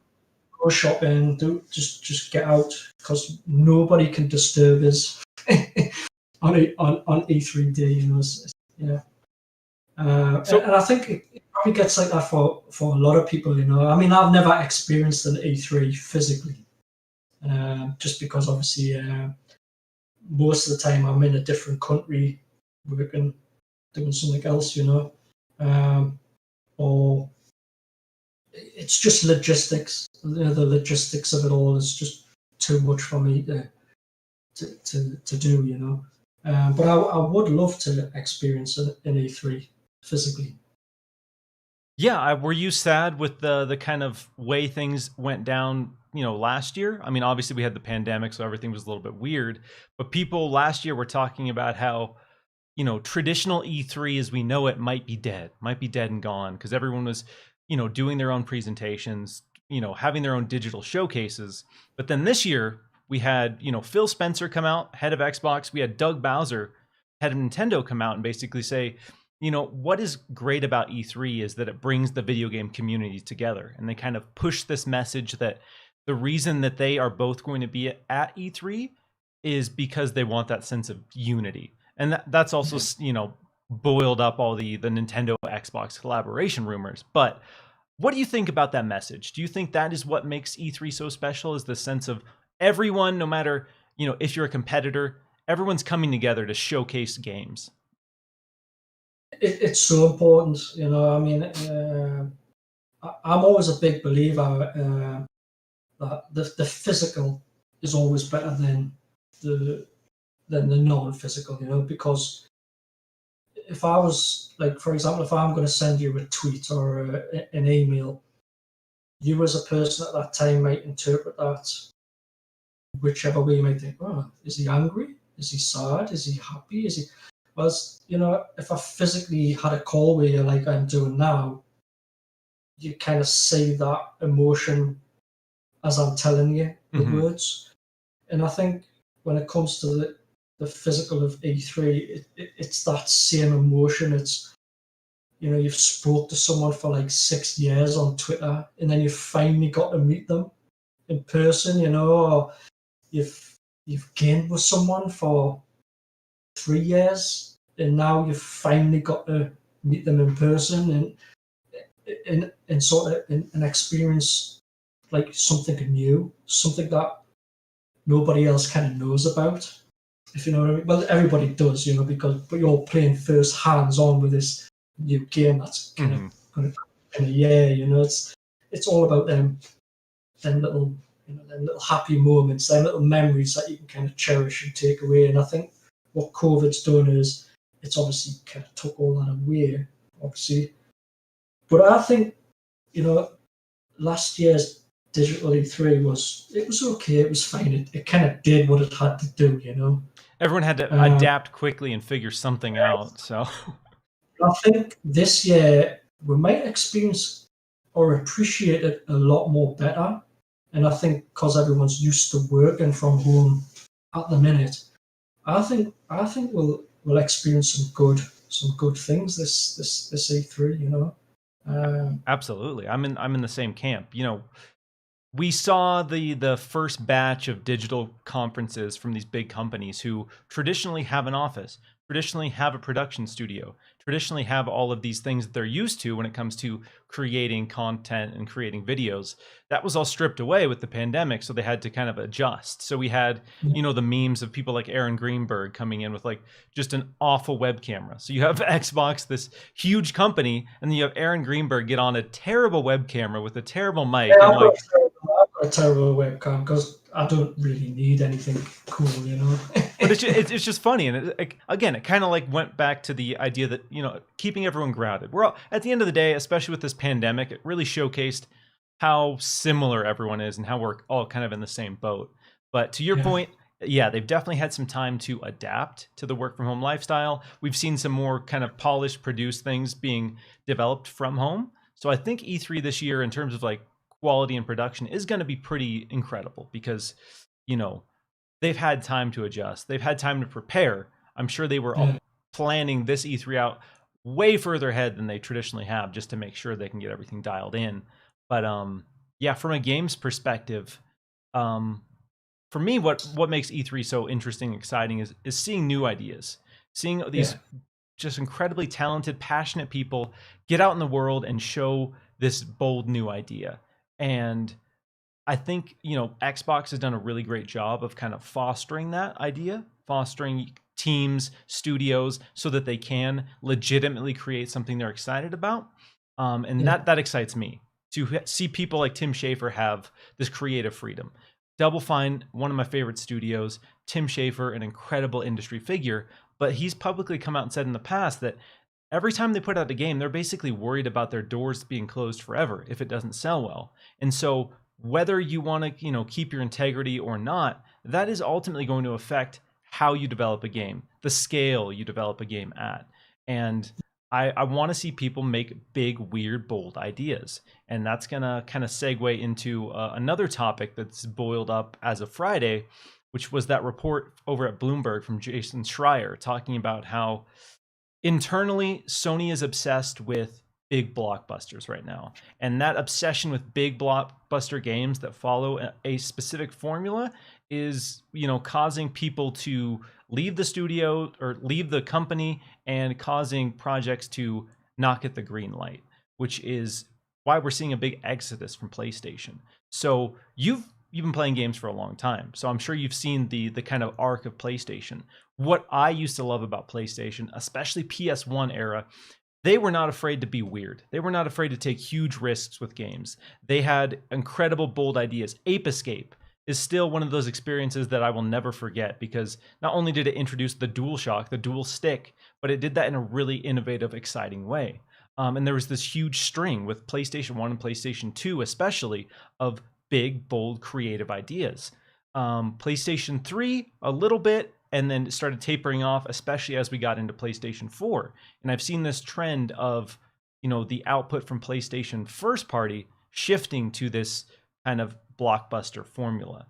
Go shopping. Just get out because nobody can disturb us on E3 day. You know, yeah. And I think it probably gets like that for a lot of people. You know, I mean, I've never experienced an E3 physically, just because obviously. Most of the time I'm in a different country working, doing something else, you know, or it's just logistics. The logistics of it all is just too much for me to do, you know. But I would love to experience an E3 physically. Yeah, were you sad with the kind of way things went down, you know, last year? I mean, obviously we had the pandemic, so everything was a little bit weird. But people last year were talking about how, you know, traditional E3 as we know it might be dead and gone because everyone was, you know, doing their own presentations, you know, having their own digital showcases. But then this year we had, you know, Phil Spencer come out, head of Xbox. We had Doug Bowser, head of Nintendo, come out and basically say, you know, what is great about E3 is that it brings the video game community together. And they kind of push this message that the reason that they are both going to be at E3 is because they want that sense of unity. And that's also, you know, boiled up all the Nintendo Xbox collaboration rumors. But what do you think about that message? Do you think that is what makes E3 so special, is the sense of everyone, no matter, you know, if you're a competitor, everyone's coming together to showcase games? It's so important, you know. I mean, I'm always a big believer that the physical is always better than the non-physical, you know. Because if I was like, for example, if I'm going to send you a tweet or an email, you as a person at that time might interpret that whichever way. You might think, oh, is he angry? Is he sad? Is he happy? Is he? Well, you know, if I physically had a call with you like I'm doing now, you kind of see that emotion as I'm telling you the words. And I think when it comes to the physical of E3, it's that same emotion. It's, you know, you've spoke to someone for like 6 years on Twitter, and then you've finally got to meet them in person, you know, or you've gamed with someone for 3 years, and now you've finally got to meet them in person and sort of and experience like something new, something that nobody else kind of knows about, if you know what I mean. Well, everybody does, you know, but you're playing first hands on with this new game that's kind of going to come in a year, you know. It's all about them little, you know, them little happy moments, them little memories that you can kind of cherish and take away. And I think what COVID's done is it's obviously kind of took all that away, obviously. But I think, you know, last year's digital E3 was okay, it was fine. It kind of did what it had to do, you know. Everyone had to adapt quickly and figure something out. So I think this year we might experience or appreciate it a lot more better. And I think because everyone's used to working from home at the minute, I think we'll experience some good things this E3, you know. Absolutely. I'm in the same camp. We saw the first batch of digital conferences from these big companies who traditionally have an office, traditionally have a production studio, traditionally have all of these things that they're used to when it comes to creating content and creating videos. That was all stripped away with the pandemic, so they had to kind of adjust. So we had, the memes of people like Aaron Greenberg coming in with like just an awful web camera. So you have Xbox, this huge company, and then you have Aaron Greenberg get on a terrible web camera with a terrible mic Yeah, and like I've got a terrible webcam because I don't really need anything cool, you know. but it's just funny, and again, it kind of like went back to the idea that keeping everyone grounded. We're all at the end of the day, especially with this pandemic, it really showcased how similar everyone is and how we're all kind of in the same boat. But to your Yeah, point, yeah, they've definitely had some time to adapt to the work from home lifestyle. We've seen some more kind of polished, produced things being developed from home. So I think E3 this year, in terms of like quality and production, is going to be pretty incredible because you know they've had time to adjust. They've had time to prepare. I'm sure they were yeah, all planning this E3 out way further ahead than they traditionally have, just to make sure they can get everything dialed in. But yeah, from a games perspective, um, for me, what makes E3 so interesting and exciting is seeing new ideas, seeing yeah, these just incredibly talented, passionate people get out in the world and show this bold new idea. And I think, Xbox has done a really great job of kind of fostering that idea, fostering teams, studios, so that they can legitimately create something they're excited about. And yeah, that excites me to see people like Tim Schafer have this creative freedom. Double Fine, one of my favorite studios, Tim Schafer, an incredible industry figure, but he's publicly come out and said in the past that every time they put out a game, they're basically worried about their doors being closed forever if it doesn't sell well. And so whether you want to, keep your integrity or not, that is ultimately going to affect how you develop a game, the scale you develop a game at. And I want to see people make big, weird, bold ideas. And that's going to kind of segue into another topic that's boiled up as of Friday, which was that report over at Bloomberg from Jason Schreier talking about how internally Sony is obsessed with big blockbusters right now, and that obsession with big blockbuster games that follow a specific formula is causing people to leave the studio or leave the company and causing projects to not get the green light, which is why we're seeing a big exodus from PlayStation. So you've been playing games for a long time, so I'm sure you've seen the kind of arc of PlayStation. What I used to love about PlayStation, especially PS1 era, they were not afraid to be weird. They were not afraid to take huge risks with games. They had incredible, bold ideas. Ape Escape is still one of those experiences that I will never forget because not only did it introduce the DualShock, the dual stick, but it did that in a really innovative, exciting way. And there was this huge string with PlayStation 1 and PlayStation 2, especially, of big, bold, creative ideas. PlayStation 3, a little bit, and then it started tapering off, especially as we got into PlayStation 4. And I've seen this trend of, the output from PlayStation first party shifting to this kind of blockbuster formula.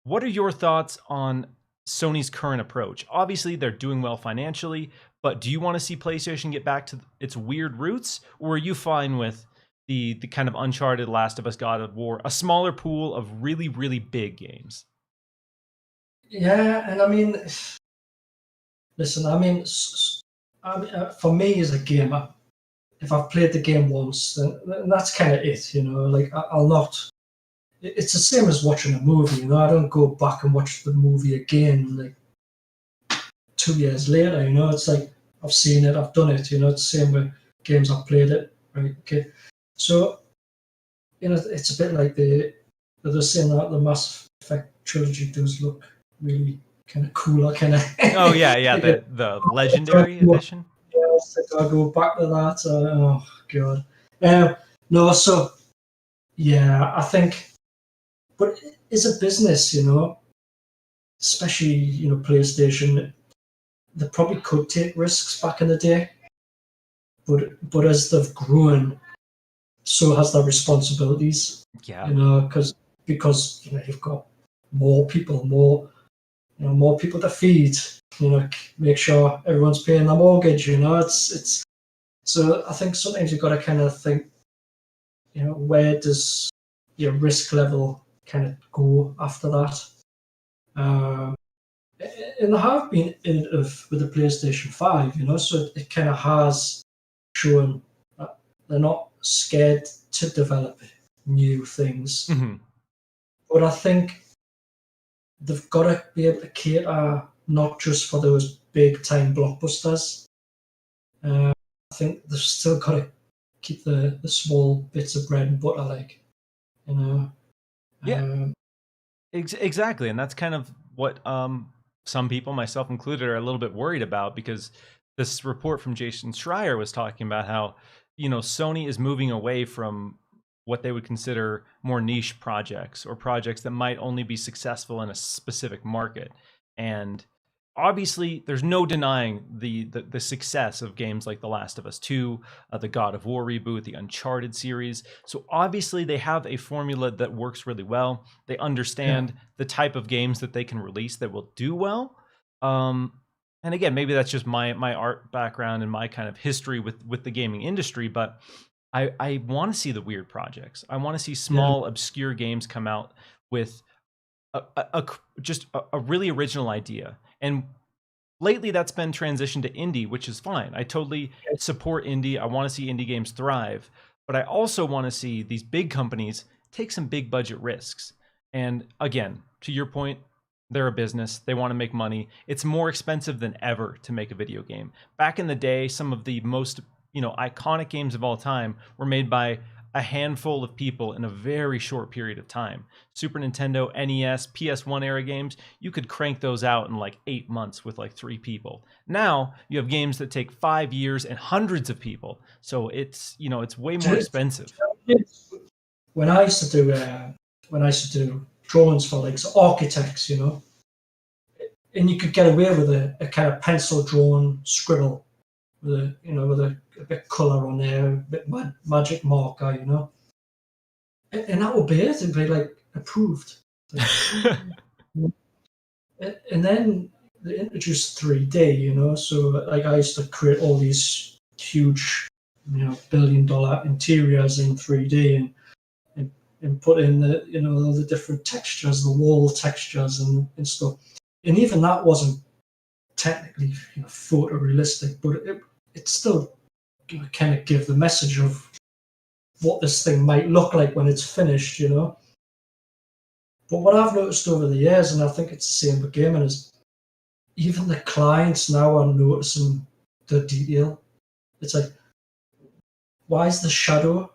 What are your thoughts on Sony's current approach? Obviously, they're doing well financially, but do you want to see PlayStation get back to its weird roots, or are you fine with the kind of Uncharted, Last of Us, God of War, a smaller pool of really, really big games? yeah. And I mean, listen, I mean, for me as a gamer, if I've played the game once, then that's kind of it, you know. Like I'll not. It's the same as watching a movie, you know. I don't go back and watch the movie again like 2 years later, you know. It's like I've seen it, I've done it, you know. It's the same with games I've played it, right? Okay, so it's a bit like they're saying that the Mass Effect trilogy does look really kind of cooler, kind of. Oh yeah, yeah, Like the legendary edition. I go back to that. Oh god. No, so yeah, I think, but it's a business, you know, especially PlayStation. They probably could take risks back in the day, but as they've grown, so has their responsibilities. Yeah. You know, because you've got more people, more people to feed. You know, make sure everyone's paying their mortgage. You know, it's so I think sometimes you've got to kind of think where does your risk level kind of go after that? And there have been innovative with the PlayStation 5, so it kind of has shown that they're not scared to develop new things. Mm-hmm. But I think they've got to be able to cater not just for those big time blockbusters. I think they've still got to keep the small bits of bread and butter, like, Yeah, exactly. And that's kind of what some people, myself included, are a little bit worried about, because this report from Jason Schreier was talking about how, Sony is moving away from what they would consider more niche projects, or projects that might only be successful in a specific market. And obviously, there's no denying the success of games like The Last of Us 2, the God of War reboot, the Uncharted series. So obviously, they have a formula that works really well. They understand the type of games that they can release that will do well. And again, maybe that's just my art background and my kind of history with the gaming industry, but I want to see the weird projects. I want to see small, obscure games come out with just a really original idea. And lately, that's been transitioned to indie, which is fine. I totally support indie. I want to see indie games thrive, but I also want to see these big companies take some big budget risks. And again, to your point, they're a business. They want to make money. It's more expensive than ever to make a video game. Back in the day, some of the most iconic games of all time were made by a handful of people in a very short period of time. Super Nintendo, NES, PS1 era games, you could crank those out in like 8 months with like 3 people. Now you have games that take 5 years and hundreds of people. So it's way more expensive. When I used to do drawings for like architects, and you could get away with a kind of pencil drawn scribble with a bit colour on there, a bit magic marker, and that would be it. It'd be like approved. And then they introduced 3D, so like I used to create all these huge, $1 billion interiors in 3D and put in all the different textures, the wall textures and stuff. And even that wasn't technically photorealistic, but it still kind of give the message of what this thing might look like when it's finished, But what I've noticed over the years, and I think it's the same with gaming, is even the clients now are noticing the detail. It's like, why is the shadow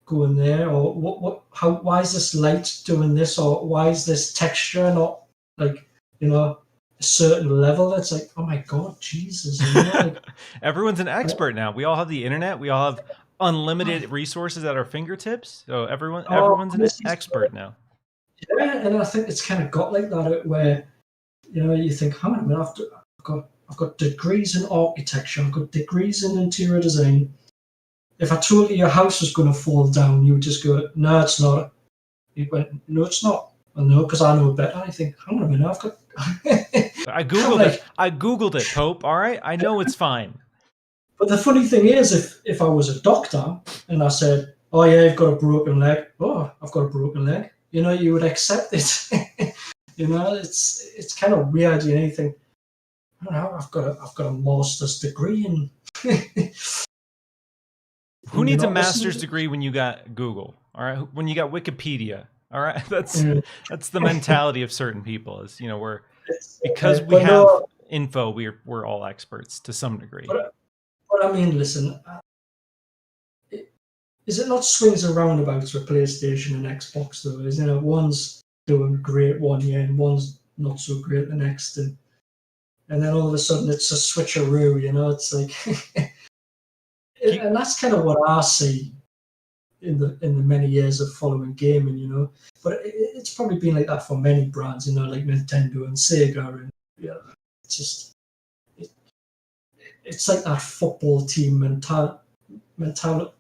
going there, or why is this light doing this, or why is this texture not like a certain level? It's like, oh my god, Jesus. Everyone's an expert now. We all have the internet. We all have unlimited resources at our fingertips. So everyone's an expert now. Yeah, and I think it's kind of got like that where you think, hang on a minute, I've got degrees in architecture, I've got degrees in interior design. If I told you your house was going to fall down, you would just go, no, it's not. You went, no, it's not. Well, no, because I know better. I think, hang on a minute, I've got. I googled it. I googled it, Pope. All right, I know it's fine. But the funny thing is, if I was a doctor and I said, "Oh yeah, you've got a broken leg," "Oh, I've got a broken leg," you would accept it. It's kind of weird. You think, I don't know, I've got a master's degree in. Who needs a master's degree when you got Google? All right, when you got Wikipedia. All right, that's the mentality of certain people. Is because we have info, we're all experts to some degree. But I mean, listen, is it not swings and roundabouts with PlayStation and Xbox though? Isn't it? One's doing great one year and one's not so great the next, and then all of a sudden it's a switcheroo. It's like, and that's kind of what I see in the many years of following gaming. But it's probably been like that for many brands, like Nintendo and Sega, and it's just it's like that football team mentality,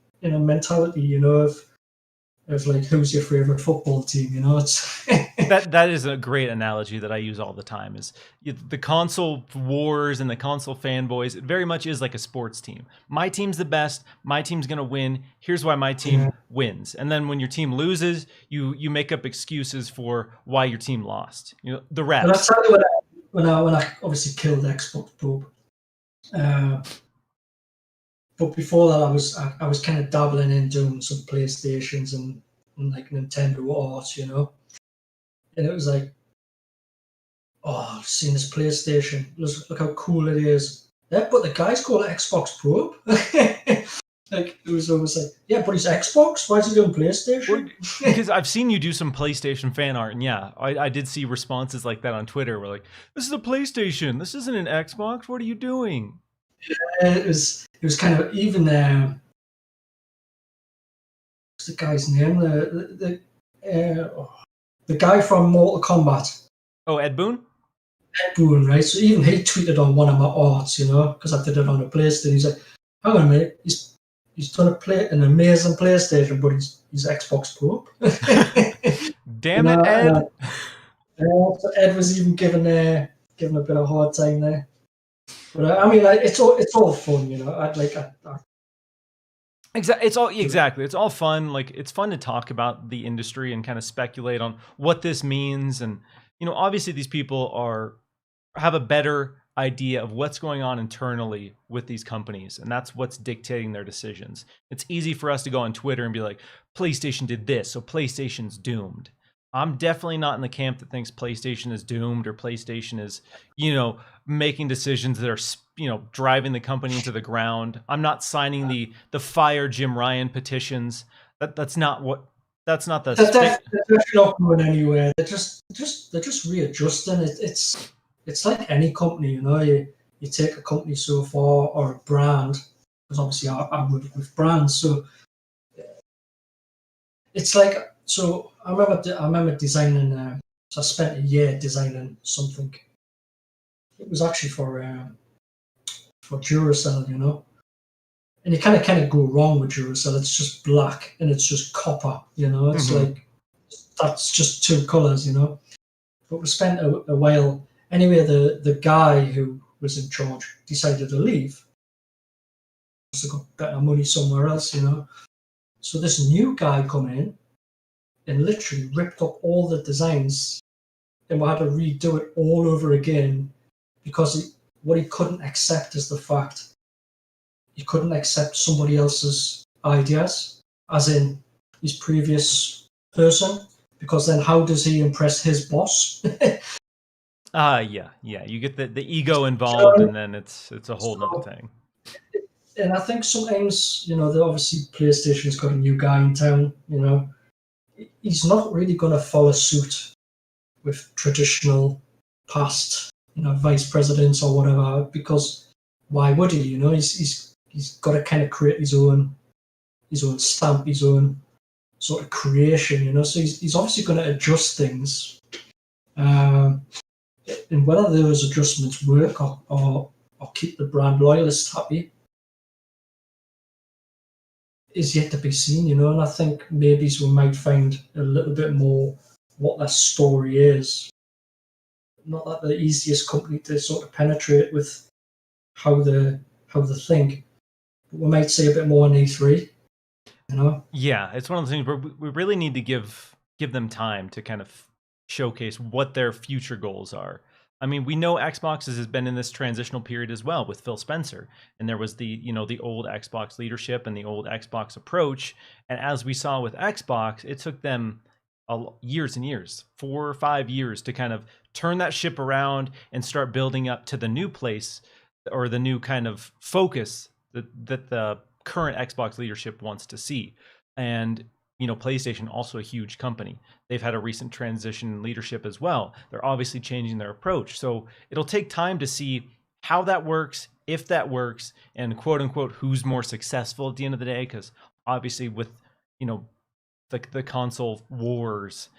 of like, who's your favorite football team? It's that is a great analogy that I use all the time. Is the console wars and the console fanboys? It very much is like a sports team. My team's the best. My team's gonna win. Here's why my team wins. And then when your team loses, you make up excuses for why your team lost. You know, the refs. And that's how when I obviously killed Xbox Probe. But before that, I was kind of dabbling in doing some PlayStations and like Nintendo art, you know. And it was like, oh, I've seen this PlayStation. Look how cool it is. Yeah, but the guy's called Xbox Probe. Like, it was almost like, yeah, but he's Xbox. Why is he doing PlayStation? Because I've seen you do some PlayStation fan art, and yeah, I did see responses like that on Twitter. We're like, this is a PlayStation. This isn't an Xbox. What are you doing? It was kind of even what's the guy's name? The guy from Mortal Kombat. Oh, Ed Boon? Ed Boon, right? So even he tweeted on one of my arts, you know, because I did it on a PlayStation. He's like, hang on a minute, he's done an amazing PlayStation, but he's Xbox Pro. Damn it, Ed. So Ed was even given a bit of a hard time there. But I mean, like, it's all fun, you know. Exactly. It's all fun. Like, it's fun to talk about the industry and kind of speculate on what this means. And, you know, obviously these people have a better idea of what's going on internally with these companies, and that's what's dictating their decisions. It's easy for us to go on Twitter and be like, PlayStation did this, so PlayStation's doomed. I'm definitely not in the camp that thinks PlayStation is doomed or PlayStation is, you know, making decisions that are, you know, driving the company into the ground. I'm not signing the fire Jim Ryan petitions. That's not the They're not going anywhere. They're just readjusting. It's like any company, you know. You take a company so far, or a brand, because obviously I work with brands. So it's like, so I remember designing. So I spent a year designing something. It was actually for Duracell, you know. And you kind of go wrong with Duracell. It's just black and it's just copper, you know. It's like, that's just two colors, you know. But we spent a while. Anyway, the guy who was in charge decided to leave. So got better money somewhere else, you know. So this new guy come in and literally ripped up all the designs, and we had to redo it all over again, because what he couldn't accept is the fact he couldn't accept somebody else's ideas, as in his previous person, because then how does he impress his boss? Yeah. You get the ego involved, and then it's a whole nother thing. And I think sometimes, you know, obviously PlayStation's got a new guy in town, you know. He's not really going to follow suit with traditional past, you know, vice presidents or whatever, because why would he? You know, he's got to kind of create his own stamp, his own sort of creation, you know. So he's obviously going to adjust things. And whether those adjustments work or keep the brand loyalists happy is yet to be seen, you know. And I think maybe we might find a little bit more what their story is. Not that the easiest company to sort of penetrate with how they think, but we might see a bit more on E3, you know. Yeah, it's one of the things where we really need to give them time to kind of showcase what their future goals are. I mean, we know Xbox has been in this transitional period as well with Phil Spencer, and there was the old Xbox leadership and the old Xbox approach. And as we saw with Xbox, it took them years and years, 4 or 5 years, to kind of turn that ship around and start building up to the new place, or the new kind of focus that the current Xbox leadership wants to see. And you know, PlayStation, also a huge company. They've had a recent transition in leadership as well. They're obviously changing their approach. So it'll take time to see how that works, if that works, and quote unquote, who's more successful at the end of the day. Because obviously with, you know, the console wars,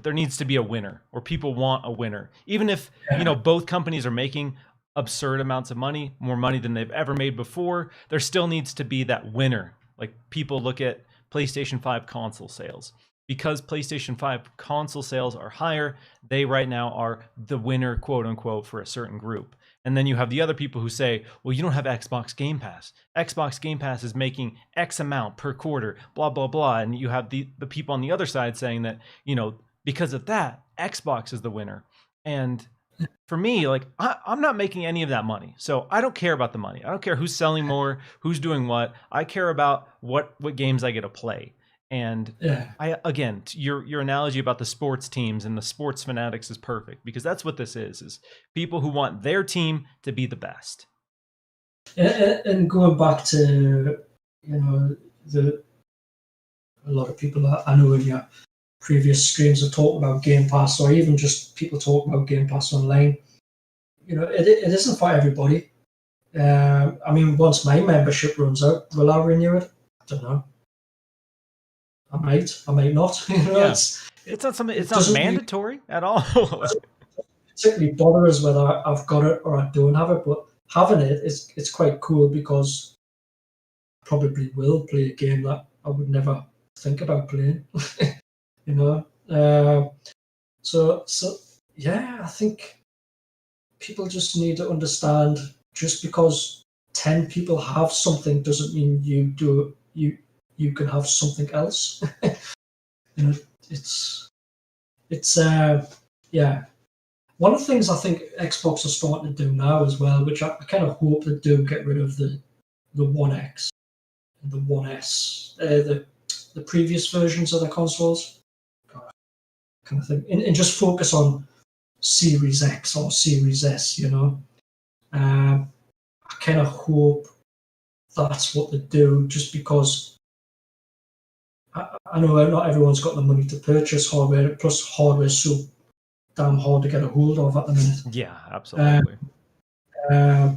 there needs to be a winner, or people want a winner. Even if, you know, both companies are making absurd amounts of money, more money than they've ever made before, there still needs to be that winner. Like, people look at PlayStation 5 console sales. because PlayStation 5 console sales are higher, they right now are the winner, quote unquote, for a certain group. And then you have the other people who say, well, you don't have Xbox Game Pass. Xbox Game Pass is making X amount per quarter, blah, blah, blah. And you have the people on the other side saying that, because of that, Xbox is the winner. And for me, like, I'm not making any of that money. So I don't care about the money. I don't care who's selling more, who's doing what. I care about what games I get to play. And Yeah. again, your analogy about the sports teams and the sports fanatics is perfect, because that's what this is people who want their team to be the best. And going back to, a lot of people I know in your previous streams have talked about Game Pass, or even just people talk about Game Pass online. It isn't for everybody. I mean, once my membership runs out, will I renew it? I don't know. I might not. Yeah. It's not something. It's not mandatory at all. Particularly bother us whether I've got it or I don't have it, but having it it's quite cool, because I probably will play a game that I would never think about playing. So yeah, I think people just need to understand, just because 10 people have something doesn't mean you can have something else. It's yeah. One of the things I think Xbox are starting to do now as well, which I kind of hope they do get rid of the One X and the One S, the previous versions of the consoles, kind of thing, and just focus on Series X or Series S. I kind of hope that's what they do, just because I know not everyone's got the money to purchase hardware. Plus, hardware is so damn hard to get a hold of at the minute. Yeah, absolutely. But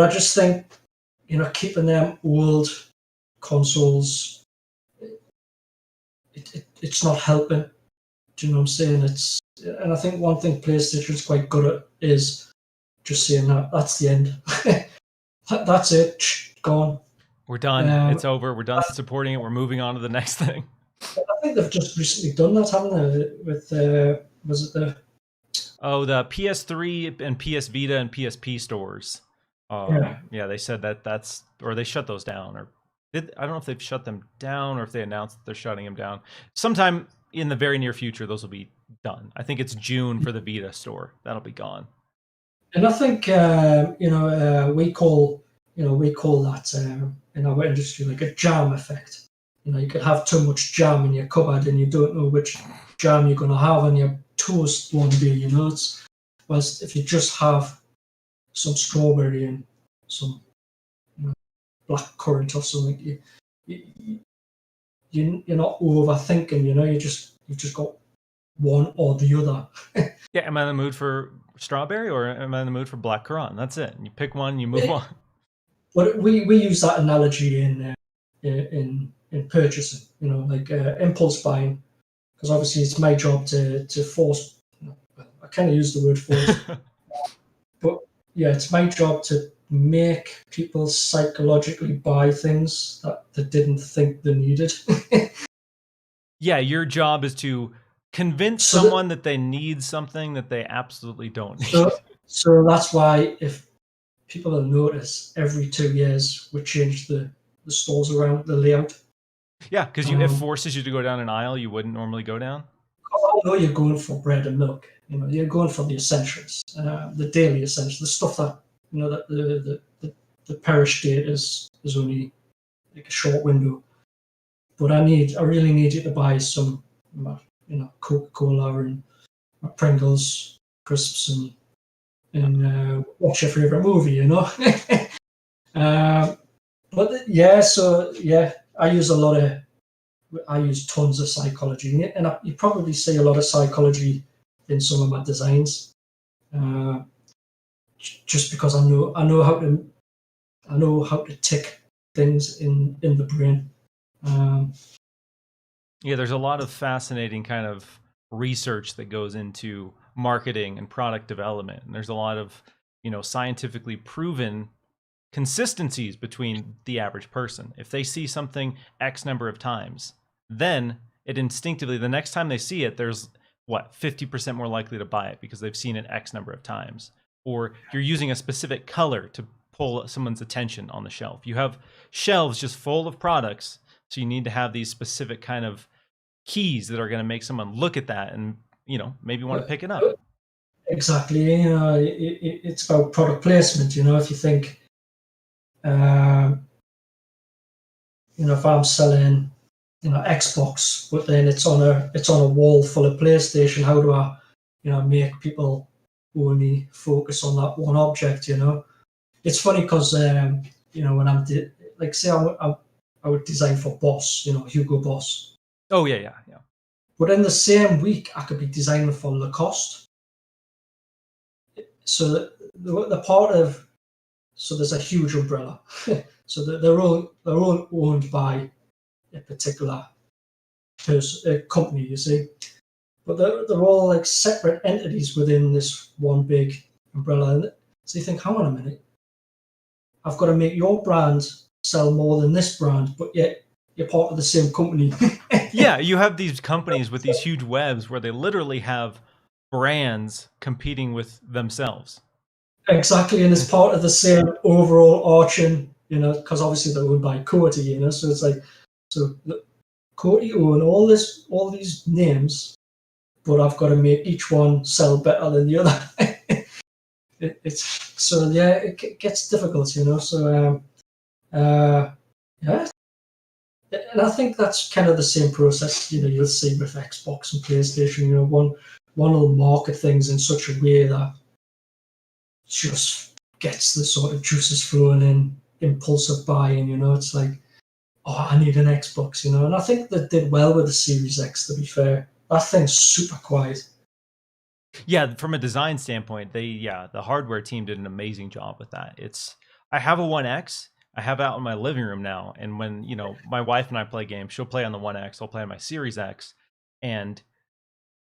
I just think, keeping them old consoles, it's not helping. Do you know what I'm saying? And I think one thing PlayStation's quite good at is just saying that's the end. That's it. Gone. We're done. It's over. We're done supporting it. We're moving on to the next thing. I think they've just recently done that, haven't they? With was it the PS3 and PS Vita and PSP stores. Yeah, they said or they shut those down, or I don't know if they've shut them down or if they announced that they're shutting them down. Sometime in the very near future, those will be done. I think it's June for the Vita store. That'll be gone. And I think we call that in our industry like a jam effect. You could have too much jam in your cupboard and you don't know which jam you're going to have on your toast one day. Whilst if you just have some strawberry and some black currant or something, you're not overthinking. You've just got one or the other. Yeah, am I in the mood for strawberry or am I in the mood for black currant? That's it. You pick one, you move on. But we use that analogy in purchasing, like impulse buying, because obviously it's my job to force. I kind of use the word force, but yeah, it's my job to make people psychologically buy things that they didn't think they needed. Yeah, your job is to convince someone that they need something that they absolutely don't need. So that's why, if people will notice, every 2 years we change the stores around, the layout. Yeah, because it forces you to go down an aisle you wouldn't normally go down. I know you're going for bread and milk. You're going for the essentials, the daily essentials, the stuff that that the perish date is only like a short window. But I really need you to buy some, Coca-Cola and Pringles crisps and watch your favorite movie. But yeah, so yeah, I use tons of psychology, and you probably see a lot of psychology in some of my designs, just because I know how to tick things in the brain. Yeah, there's a lot of fascinating kind of research that goes into marketing and product development, and there's a lot of scientifically proven consistencies between the average person. If they see something X number of times, then it instinctively, the next time they see it, there's what, 50% more likely to buy it because they've seen it X number of times. Or you're using a specific color to pull someone's attention on the shelf. You have shelves just full of products, so you need to have these specific kind of keys that are going to make someone look at that and, maybe want to pick it up. Exactly. It's about product placement. If you think, if I'm selling, Xbox, but then it's on a wall full of PlayStation, how do I, make people only focus on that one object? It's funny because when I'm say I would design for Boss, Hugo Boss. Oh yeah. But in the same week, I could be designing for Lacoste. So the part of, so there's a huge umbrella. So they're all owned by a particular company, you see. But they're all like separate entities within this one big umbrella. So you think, hang on a minute, I've got to make your brand sell more than this brand, but yet you're part of the same company. Yeah, you have these companies with these huge webs where they literally have brands competing with themselves. Exactly, and it's part of the same overall arching, because obviously they're owned by Coty, so it's like, so Coty own all these names, but I've got to make each one sell better than the other. It's so yeah, it gets difficult, So yeah, and I think that's kind of the same process, you'll see with Xbox and PlayStation. One will market things in such a way that just gets the sort of juices flowing in, impulsive buying. It's like, oh, I need an Xbox, and I think they did well with the Series X, to be fair. That thing's super quiet. Yeah, from a design standpoint, the hardware team did an amazing job with that. I have a One X. I have it out in my living room now, and when my wife and I play games, she'll play on the One X, I'll play on my Series X, and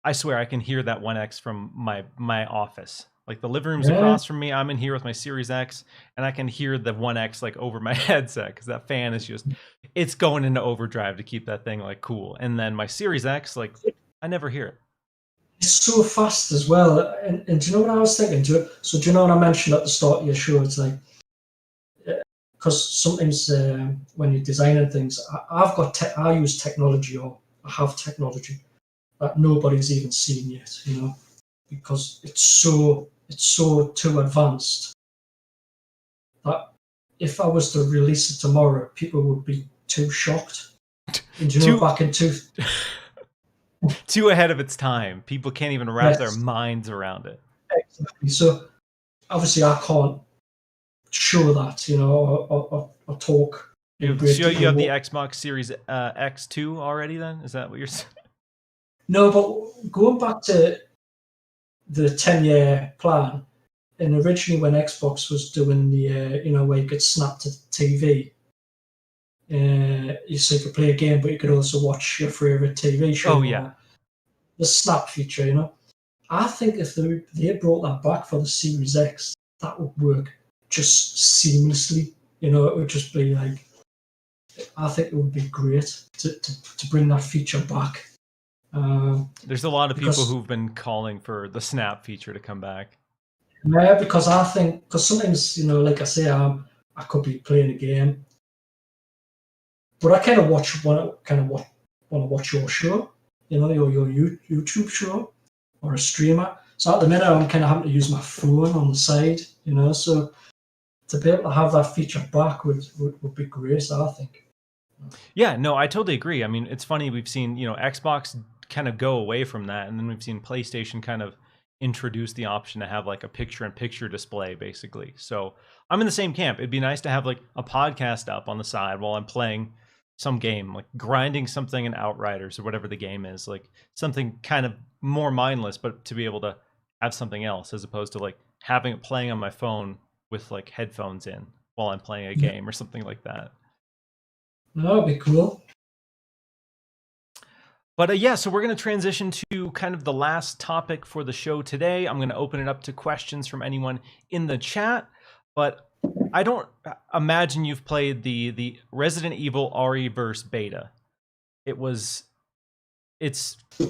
I swear I can hear that One X from my office. Like the living room's across from me, I'm in here with my Series X, and I can hear the One X like over my headset because that fan is it's going into overdrive to keep that thing like cool. And then my Series X, like I never hear it. It's so fast as well. And do you know what I was thinking? Do you know what I mentioned at the start of your show? It's like, because sometimes when you're designing things, I use technology, or I have technology that nobody's even seen yet, because it's so too advanced that if I was to release it tomorrow, people would be too shocked. And back in too ahead of its time. People can't even wrap their minds around it. Exactly. So obviously I can't show that, or talk. You have the Xbox Series X2 already then? Is that what you're saying? No, but going back to the 10-year plan, and originally when Xbox was doing the, where you could snap to TV, so you could play a game, but you could also watch your favorite TV show. Oh, yeah. The snap feature, I think if they brought that back for the Series X, that would work just seamlessly. It would just be like, I think it would be great to bring that feature back. There's a lot of people who've been calling for the snap feature to come back. Yeah, because I think, because sometimes, like I say, I could be playing a game, but I kind of want to watch your show, your YouTube show, or a streamer. So at the minute, I'm kind of having to use my phone on the side, so to be able to have that feature back would be great, I think. Yeah, no, I totally agree. I mean, it's funny, we've seen, Xbox kind of go away from that, and then we've seen PlayStation kind of introduce the option to have like a picture-in-picture display, basically. So I'm in the same camp. It'd be nice to have like a podcast up on the side while I'm playing some game, like grinding something in Outriders or whatever the game is, like something kind of more mindless, but to be able to have something else as opposed to like having it playing on my phone with like headphones in while I'm playing a game or something like that. That would be cool. But yeah, so we're going to transition to kind of the last topic for the show today. I'm going to open it up to questions from anyone in the chat, but I don't imagine you've played the Resident Evil RE-verse beta. It's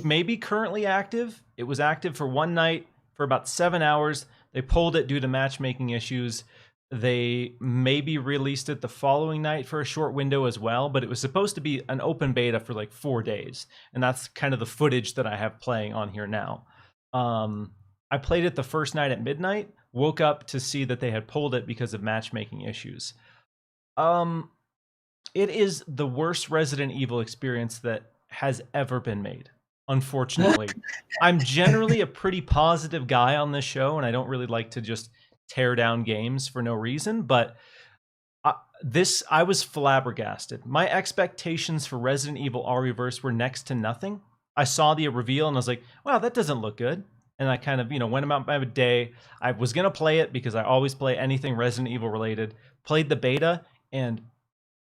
maybe currently active. It was active for one night for about 7 hours. They pulled it due to matchmaking issues. They maybe released it the following night for a short window as well, but it was supposed to be an open beta for like 4 days. And that's kind of the footage that I have playing on here now. I played it the first night at midnight, woke up to see that they had pulled it because of matchmaking issues. It is the worst Resident Evil experience that has ever been made, unfortunately. I'm generally a pretty positive guy on this show, and I don't really like to just tear down games for no reason, but I was flabbergasted. My expectations for Resident Evil Re:Verse were next to nothing. I saw the reveal and I was like, wow, that doesn't look good. And I kind of, went about my day. I was going to play it because I always play anything Resident Evil related. Played the beta, and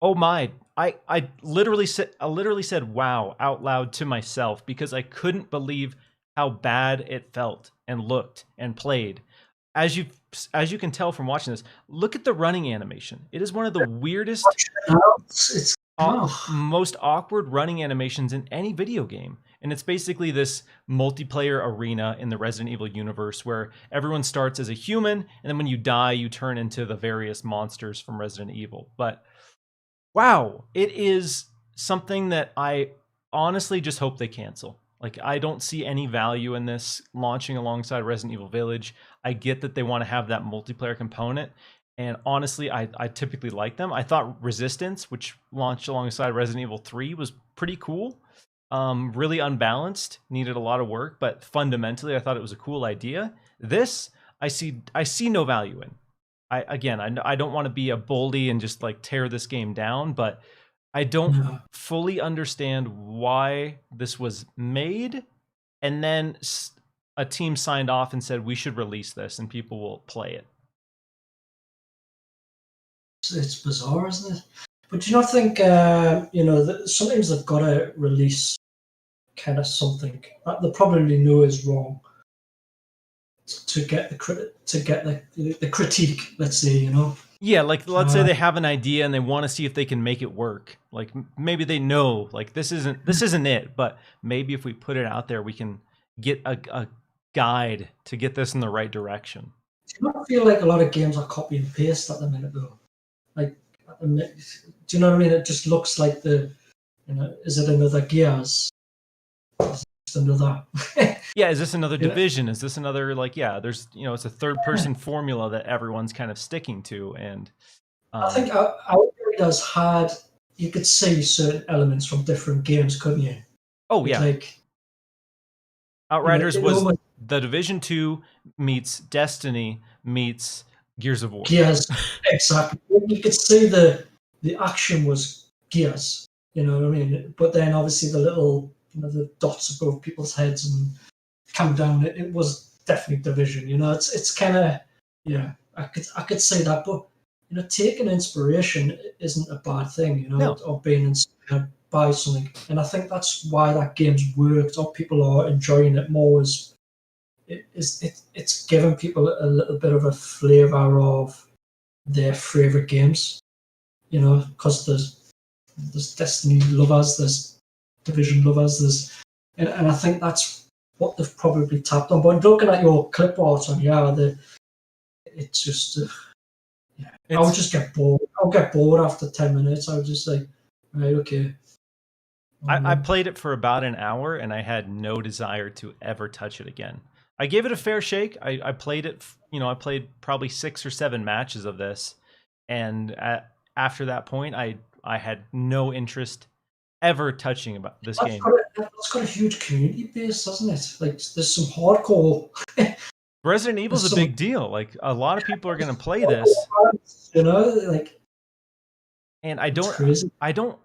oh my, I literally said wow out loud to myself because I couldn't believe how bad it felt and looked and played. As you can tell from watching this, look at the running animation. It is one of the weirdest, most awkward running animations in any video game. And it's basically this multiplayer arena in the Resident Evil universe where everyone starts as a human, and then when you die, you turn into the various monsters from Resident Evil. But wow, it is something that I honestly just hope they cancel. Like, I don't see any value in this launching alongside Resident Evil Village. I get that they want to have that multiplayer component, and honestly, I typically like them. I thought Resistance, which launched alongside Resident Evil 3, was pretty cool. Really unbalanced, needed a lot of work, but fundamentally, I thought it was a cool idea. This, I see no value in. I don't want to be a boldy and just like tear this game down, but I don't fully understand why this was made, and then a team signed off and said we should release this and people will play it. It's bizarre, isn't it? But do you not think that sometimes they've got to release kind of something that they probably know is wrong to get the critique, let's say, Yeah, like let's say they have an idea and they want to see if they can make it work. Like maybe they know like this isn't it, but maybe if we put it out there, we can get a guide to get this in the right direction. Do you not feel like a lot of games are copy and paste at the minute though? Like, do you know what I mean? It just looks like is it another Gears? Is it just another? Yeah, is this another Division? Is this another there's it's a third person formula that everyone's kind of sticking to, and I think Outriders had, you could see certain elements from different games, couldn't you? Oh yeah, like Outriders was the Division 2 meets Destiny meets Gears of War. Gears, exactly. You could see the action was Gears, you know what I mean? But then obviously the little the dots above people's heads and come down, it was definitely Division. It's kind of I could say that, but taking inspiration isn't a bad thing, No. or being inspired by something. And I think that's why that game's worked, or people are enjoying it more. It's giving people a little bit of a flavour of their favourite games, because there's Destiny lovers, there's Division lovers, and I think that's what they've probably tapped on. But looking at your clip art on it's just I would just get bored. I'll get bored after 10 minutes. I would just say, right, okay. I played it for about an hour and I had no desire to ever touch it again. I gave it a fair shake. I played it, I played probably 6 or 7 matches of this, and after that point, I had no interest ever touching about this game. It's got a huge community base, hasn't it? Like, there's some hardcore. Resident Evil's a big deal. Like, a lot of people are going to play this. And I don't.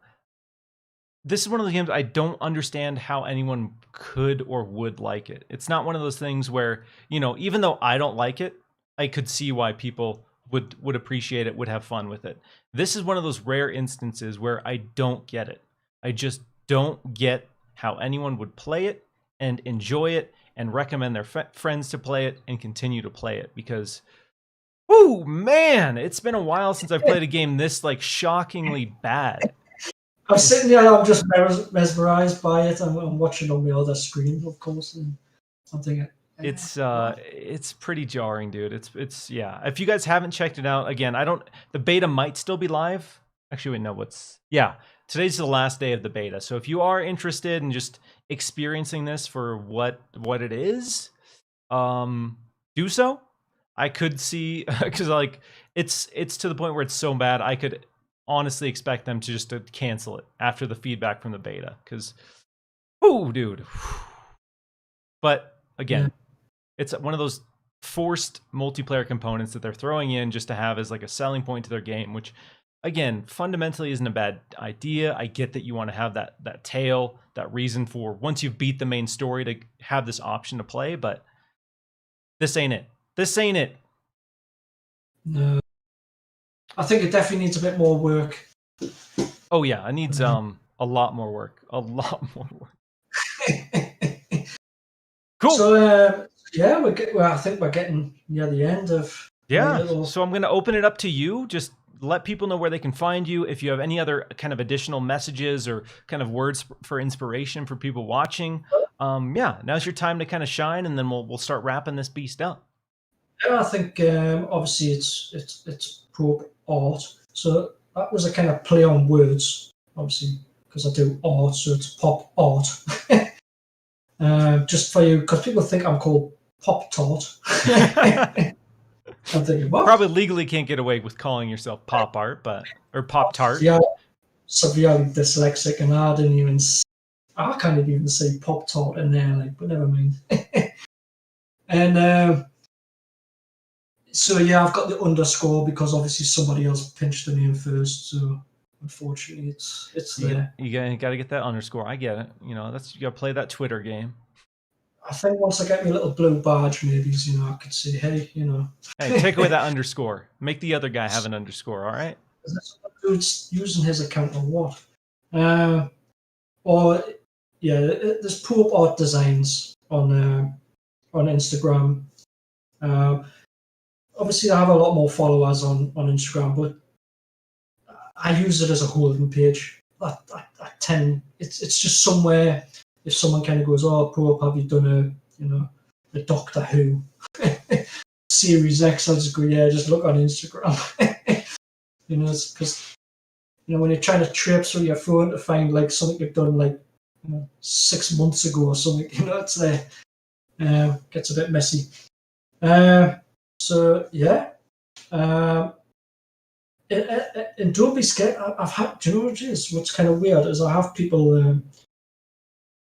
This is one of the games I don't understand how anyone could or would like it. It's not one of those things where, even though I don't like it, I could see why people would appreciate it, would have fun with it. This is one of those rare instances where I don't get it. I just don't get how anyone would play it and enjoy it and recommend their friends to play it and continue to play it, because, oh man, it's been a while since I've played a game this shockingly bad. I'm sitting there, I'm just mesmerized by it. I'm watching on the other screen, of course, and I'm thinking, it's pretty jarring, dude. It's yeah. If you guys haven't checked it out, again, the beta might still be live. Actually, wait, no, today's the last day of the beta. So if you are interested in just experiencing this for what it is, do so. I could see, because like it's to the point where it's so bad, I could honestly expect them to just to cancel it after the feedback from the beta, because oh dude. But again, it's one of those forced multiplayer components that they're throwing in just to have as like a selling point to their game, which again, fundamentally isn't a bad idea. I get that you want to have that tail, that reason for once you've beat the main story to have this option to play, but this ain't it. This ain't it. No. I think it definitely needs a bit more work. Oh yeah, it needs a lot more work. A lot more work. Cool. So yeah, I think we're getting near the end of So I'm going to open it up to you. Just let people know where they can find you. If you have any other kind of additional messages or kind of words for inspiration for people watching, now's your time to kind of shine, and then we'll start wrapping this beast up. Yeah, I think obviously it's pop art, so that was a kind of play on words, obviously, because I do art, so it's pop art. Just for you, because people think I'm called Pop Tart. I'm thinking, what? Probably legally can't get away with calling yourself Pop Art, or Pop Tart. Yeah, severely dyslexic, and I can't even say Pop Tart in there, like, but never mind. And so yeah, I've got the underscore because obviously somebody else pinched the name first, so unfortunately it's there. You gotta get that underscore. I get it. You gotta play that Twitter game. I think once I get my little blue badge, maybe I could say, hey, Hey, take away that underscore. Make the other guy have an underscore. All right. Is that dude's using his account or what? Or yeah, there's pop art designs on Instagram. Obviously, I have a lot more followers on Instagram, but I use it as a holding page. I tend it's just somewhere. If someone kind of goes, "Oh, Pope, have you done a Doctor Who Series X?" I'll just go, "Yeah, just look on Instagram." It's because when you're trying to traipse through your phone to find like something you've done like 6 months ago or something, it's there. Gets a bit messy. So yeah, and don't be scared. I've had, do you know what it is? What's kind of weird is I have people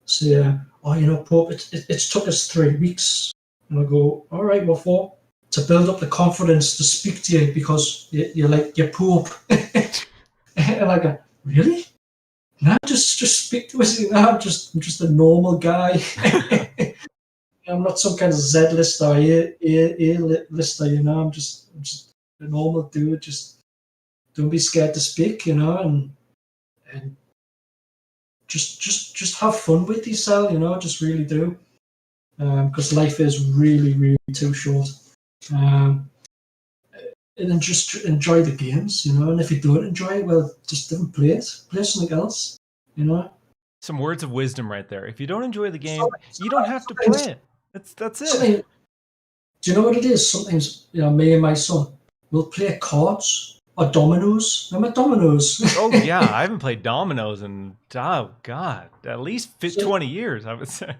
say, "Oh, Pope, it's took us 3 weeks," and I go, "All right, what for?" To build up the confidence to speak to you because you're Pope. And I go, "Really? No, just speak to us. I'm just a normal guy." I'm not some kind of Z-lister or A-lister, I'm just a normal dude. Just don't be scared to speak, and just have fun with yourself, just really do. Because life is really, really too short. And then just enjoy the games, and if you don't enjoy it, well, just don't play it. Play something else, Some words of wisdom right there. If you don't enjoy the game, you don't have to play it. That's it. Do you know what it is? Sometimes, me and my son will play cards or dominoes. Remember dominoes? Oh yeah, I haven't played dominoes in god, at least 20 years, I would say.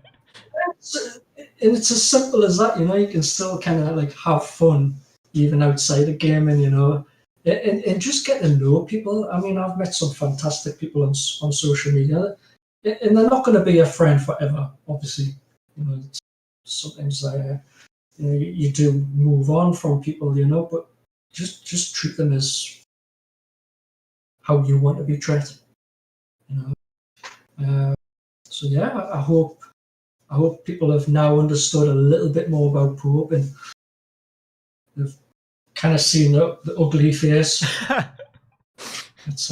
And it's as simple as that, you can still kind of like have fun even outside the game, and and just get to know people. I mean, I've met some fantastic people on social media, and they're not going to be a friend forever, obviously. Sometimes you do move on from people, but just treat them as how you want to be treated. So yeah, I hope people have now understood a little bit more about Pope, and they've kind of seen the ugly face. It's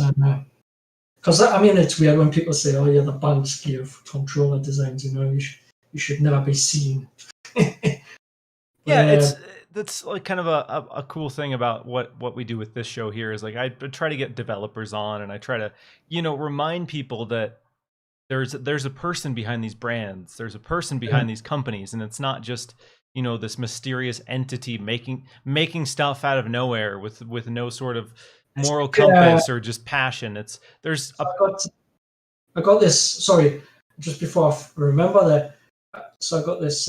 because it's weird when people say, "Oh yeah, the Bansky of controller designs." You should never be seen. Yeah, that's like kind of a cool thing about what we do with this show here is like I try to get developers on, and I try to remind people that there's a person behind these brands, there's a person Yeah. behind these companies, and it's not just this mysterious entity making stuff out of nowhere with no sort of It's moral like, compass or just passion. There's so a I got this. Sorry, just before I remember that. So I got this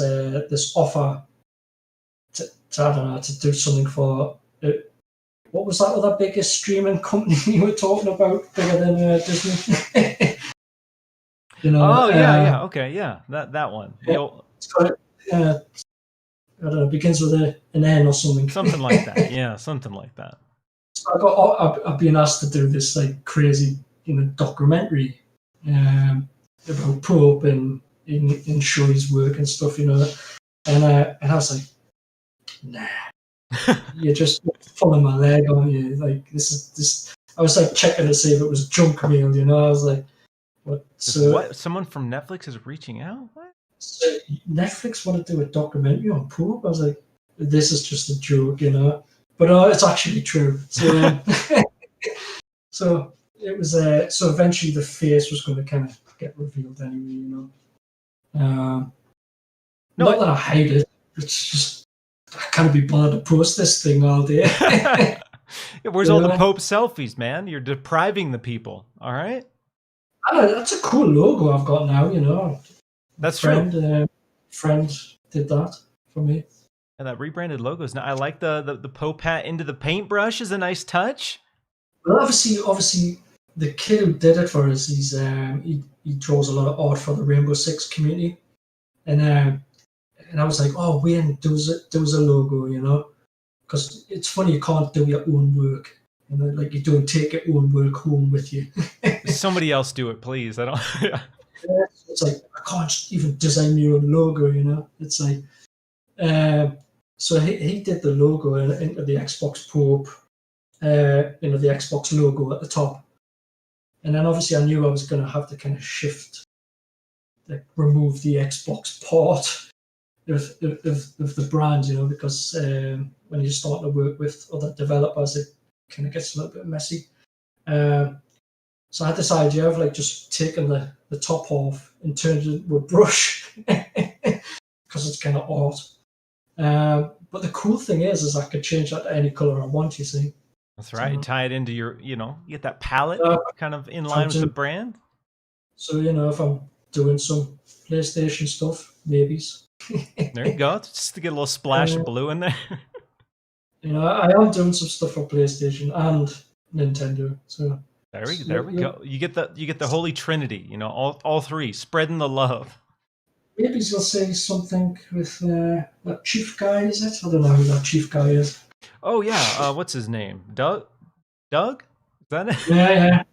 offer to I don't know, to do something for. What was that other biggest streaming company you were talking about, bigger than Disney? oh yeah, okay, yeah, that one, the Yeah, old, it's got I don't know, begins with an N or something. something like that, yeah, something like that. So I've been asked to do this like crazy, documentary about Pope and show his work and stuff, and I was like, nah, you're just pulling my leg on you. Like this is this. I was like checking to see if it was junk mail, I was like, what? What, someone from Netflix is reaching out? What? So Netflix want to do a documentary on Pope. I was like, this is just a joke, but it's actually true. So, so it was. So eventually, the face was going to kind of get revealed anyway. Um, No, Not that I hate it. It's just I can't be bothered to post this thing all day. where's all the Pope selfies, man? You're depriving the people. All right, I don't know, that's a cool logo I've got now. that's true. Friend did that for me. And that rebranded logo is. I like the Pope hat into the paintbrush is a nice touch. Well, obviously, the kid who did it for us, he draws a lot of art for the Rainbow Six community, and I was like, oh, Wayne, do us a logo, because it's funny, you can't do your own work, like you don't take your own work home with you. Somebody else do it, please. I don't. It's like I can't even design my own logo. It's like, so he did the logo into the Xbox Pope, the Xbox logo at the top, and then obviously I knew I was going to have to kind of shift, like remove the Xbox part of the brand, because when you're starting to work with other developers, it kind of gets a little bit messy. So I had this idea of like just taking the top off and turning it into a brush because it's kind of art. But the cool thing is I could change that to any color I want. You see. That's right. So, tie it into your, you get that palette kind of in line with the brand. So if I'm doing some PlayStation stuff, maybes. There you go. Just to get a little splash of blue in there. I am doing some stuff for PlayStation and Nintendo. So there we go. You get the Holy Trinity. All three spreading the love. Maybe you'll say something with that chief guy. Is it? I don't know who that chief guy is. Oh yeah. What's his name? Doug? Is that it? Yeah.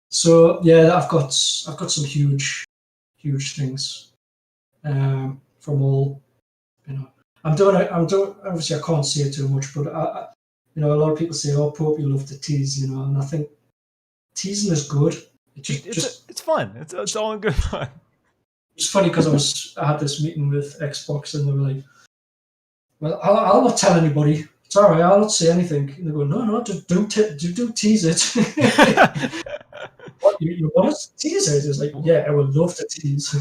So yeah, I've got some huge things from all. I'm doing. Obviously, I can't say too much, but a lot of people say, "Oh, Pope, you love to tease," and I think teasing is good. It's fun. It's all in good fun. It's funny because I had this meeting with Xbox, and they were like, "Well, I'll not tell anybody. It's all right. I'll not say anything." And they go, "No, do tease it." What, you want us to tease it? It's like, yeah, I would love to tease.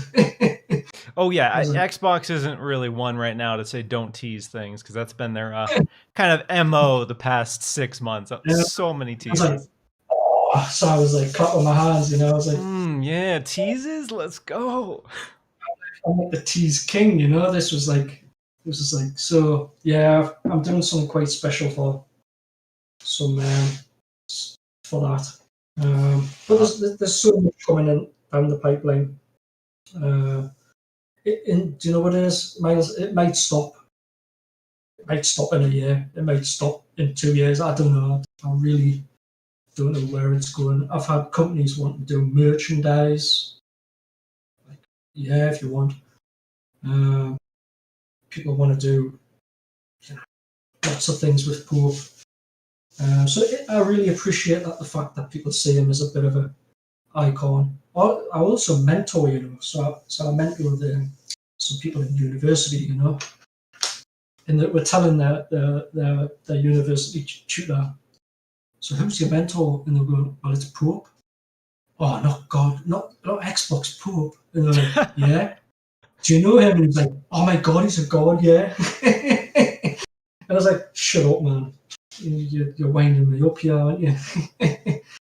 Oh yeah, Xbox isn't really one right now to say don't tease things, because that's been their kind of MO the past 6 months. Yeah. So many teases. So I was like clapping my hands, I was like, yeah, teases, let's go. I'm like the tease king, This was like, so yeah, I'm doing something quite special for some for that. But there's so much coming in down the pipeline. Do you know what it is, Miles? It might stop. It might stop in a year. It might stop in 2 years. I don't know. I really don't know where it's going. I've had companies wanting to do merchandise. Like, yeah, if you want. People want to do lots of things with Pope. I really appreciate the fact that people see him as a bit of an icon. I also mentor, so I mentor some people in university, and they were telling their university tutor, so who's your mentor? And they're going, well, it's Pope. Oh, not God, not Xbox, Pope. And they're like, yeah. Do you know him? And he's like, oh my God, he's a god, yeah. And I was like, shut up, man. You're winding me up here, aren't you?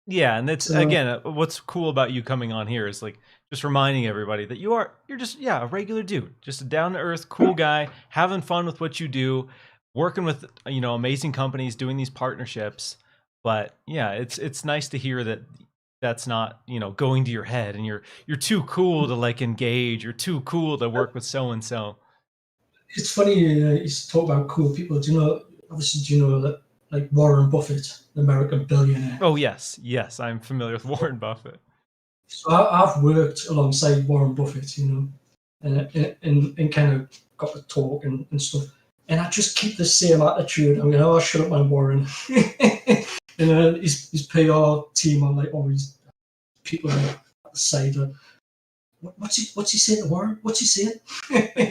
Yeah, and it's So, again, what's cool about you coming on here is like just reminding everybody that you're just a regular dude, just a down to earth, cool guy, having fun with what you do, working with amazing companies, doing these partnerships. But yeah, it's nice to hear that that's not going to your head, and you're too cool to like engage, you're too cool to work with so and so. it's funny you talk about cool people. Obviously, do you know that, like, Warren Buffett, the American billionaire? Oh yes, I'm familiar with Warren Buffett. So I've worked alongside Warren Buffett, and kind of got to talk and stuff. And I just keep the same attitude. I'm going, oh, shut up, man, Warren. And then his PR team are like, all these people at the side are, what's he saying to Warren? What's he saying?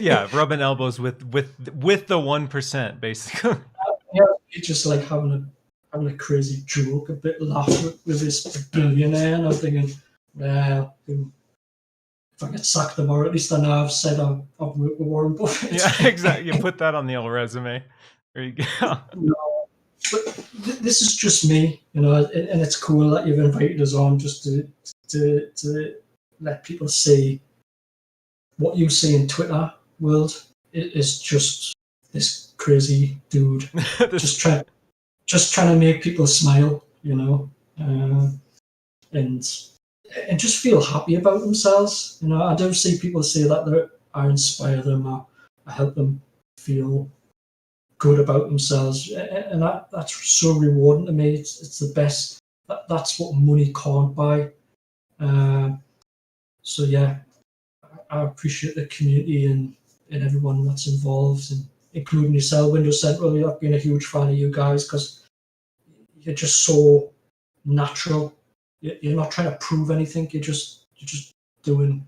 Yeah, rubbing elbows with the 1%, basically. Yeah, he's just like having a crazy joke, a bit laugh with this billionaire. And I'm thinking, well, if I get sacked tomorrow, at least I know I've said I've worked with Warren Buffett. Yeah, exactly. You put that on the old resume. There you go. No, but this is just me, and it's cool that you've invited us on just to let people see what you see in Twitter world. It is just this crazy dude just trying to make people smile, and just feel happy about themselves. I do see people say that I inspire them, I help them feel good about themselves, and that's so rewarding to me. It's the best. That's what money can't buy. So yeah, I appreciate the community and everyone that's involved, and including yourself, Windows Central. I've been a huge fan of you guys because you're just so natural. You're not trying to prove anything. You're just doing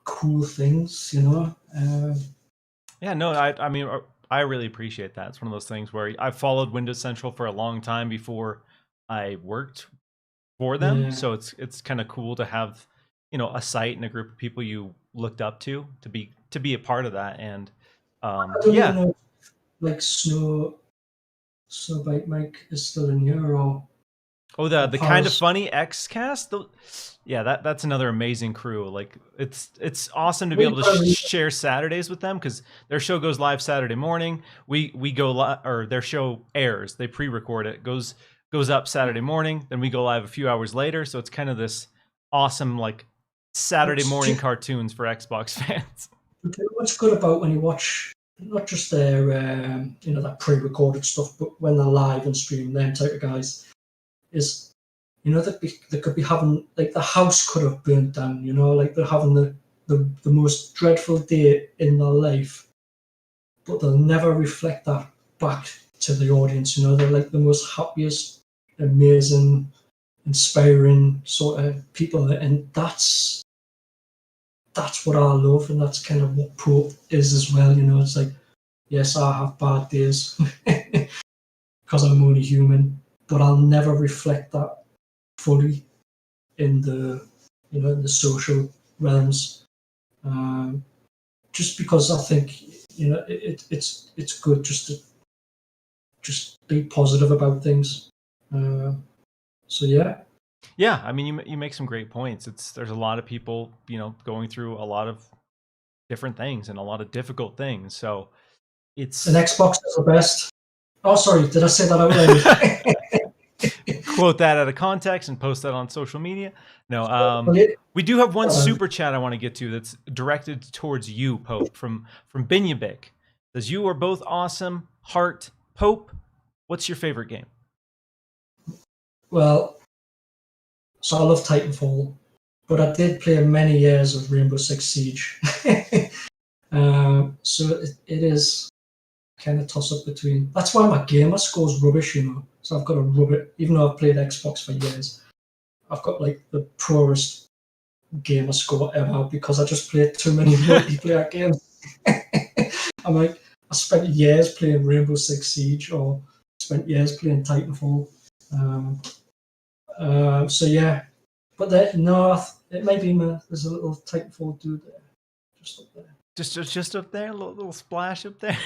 cool things, Yeah, no, I mean, I really appreciate that. It's one of those things where I followed Windows Central for a long time before I worked for them. Yeah. So it's kind of cool to have, a site and a group of people you looked up to be a part of that. And I don't yeah, even know if, like, Snowbite Mike is still in here, or the kind of funny X cast. Yeah, that's another amazing crew. Like it's awesome to be able to share Saturdays with them because their show goes live Saturday morning. We go live, or their show airs. They pre-record it, goes up Saturday morning. Then we go live a few hours later. So it's kind of this awesome like Saturday morning cartoons for Xbox fans. What's good about when you watch not just their that pre-recorded stuff, but when they're live and stream, them type of guys, is that they could be having, like, the house could have burnt down, like they're having the most dreadful day in their life, but they'll never reflect that back to the audience. They're like the most happiest, amazing, inspiring sort of people, and that's what I love, and that's kind of what Pro is as well. It's like, yes, I have bad days because I'm only human, but I'll never reflect that fully in the in the social realms, just because I think it's good just to be positive about things. So yeah, I mean, you make some great points. There's a lot of people going through a lot of different things and a lot of difficult things, so it's an Xbox is the best. Oh, sorry, did I say that out loud? Quote that out of context and post that on social media. No, we do have one super chat I want to get to that's directed towards you, Pope, from Binyabik. Says, you are both awesome. Heart. Pope, what's your favorite game? Well, so I love Titanfall, but I did play many years of Rainbow Six Siege. So it is kind of toss up between. That's why my gamer score's rubbish, So I've got to rub it, even though I've played Xbox for years. I've got like the poorest gamer score ever because I just played too many multiplayer games. I'm like, I spent years playing Rainbow Six Siege, or spent years playing Titanfall. So yeah, but no, it might be there's a little Titanfall dude there, just up there. Just up there, a little splash up there.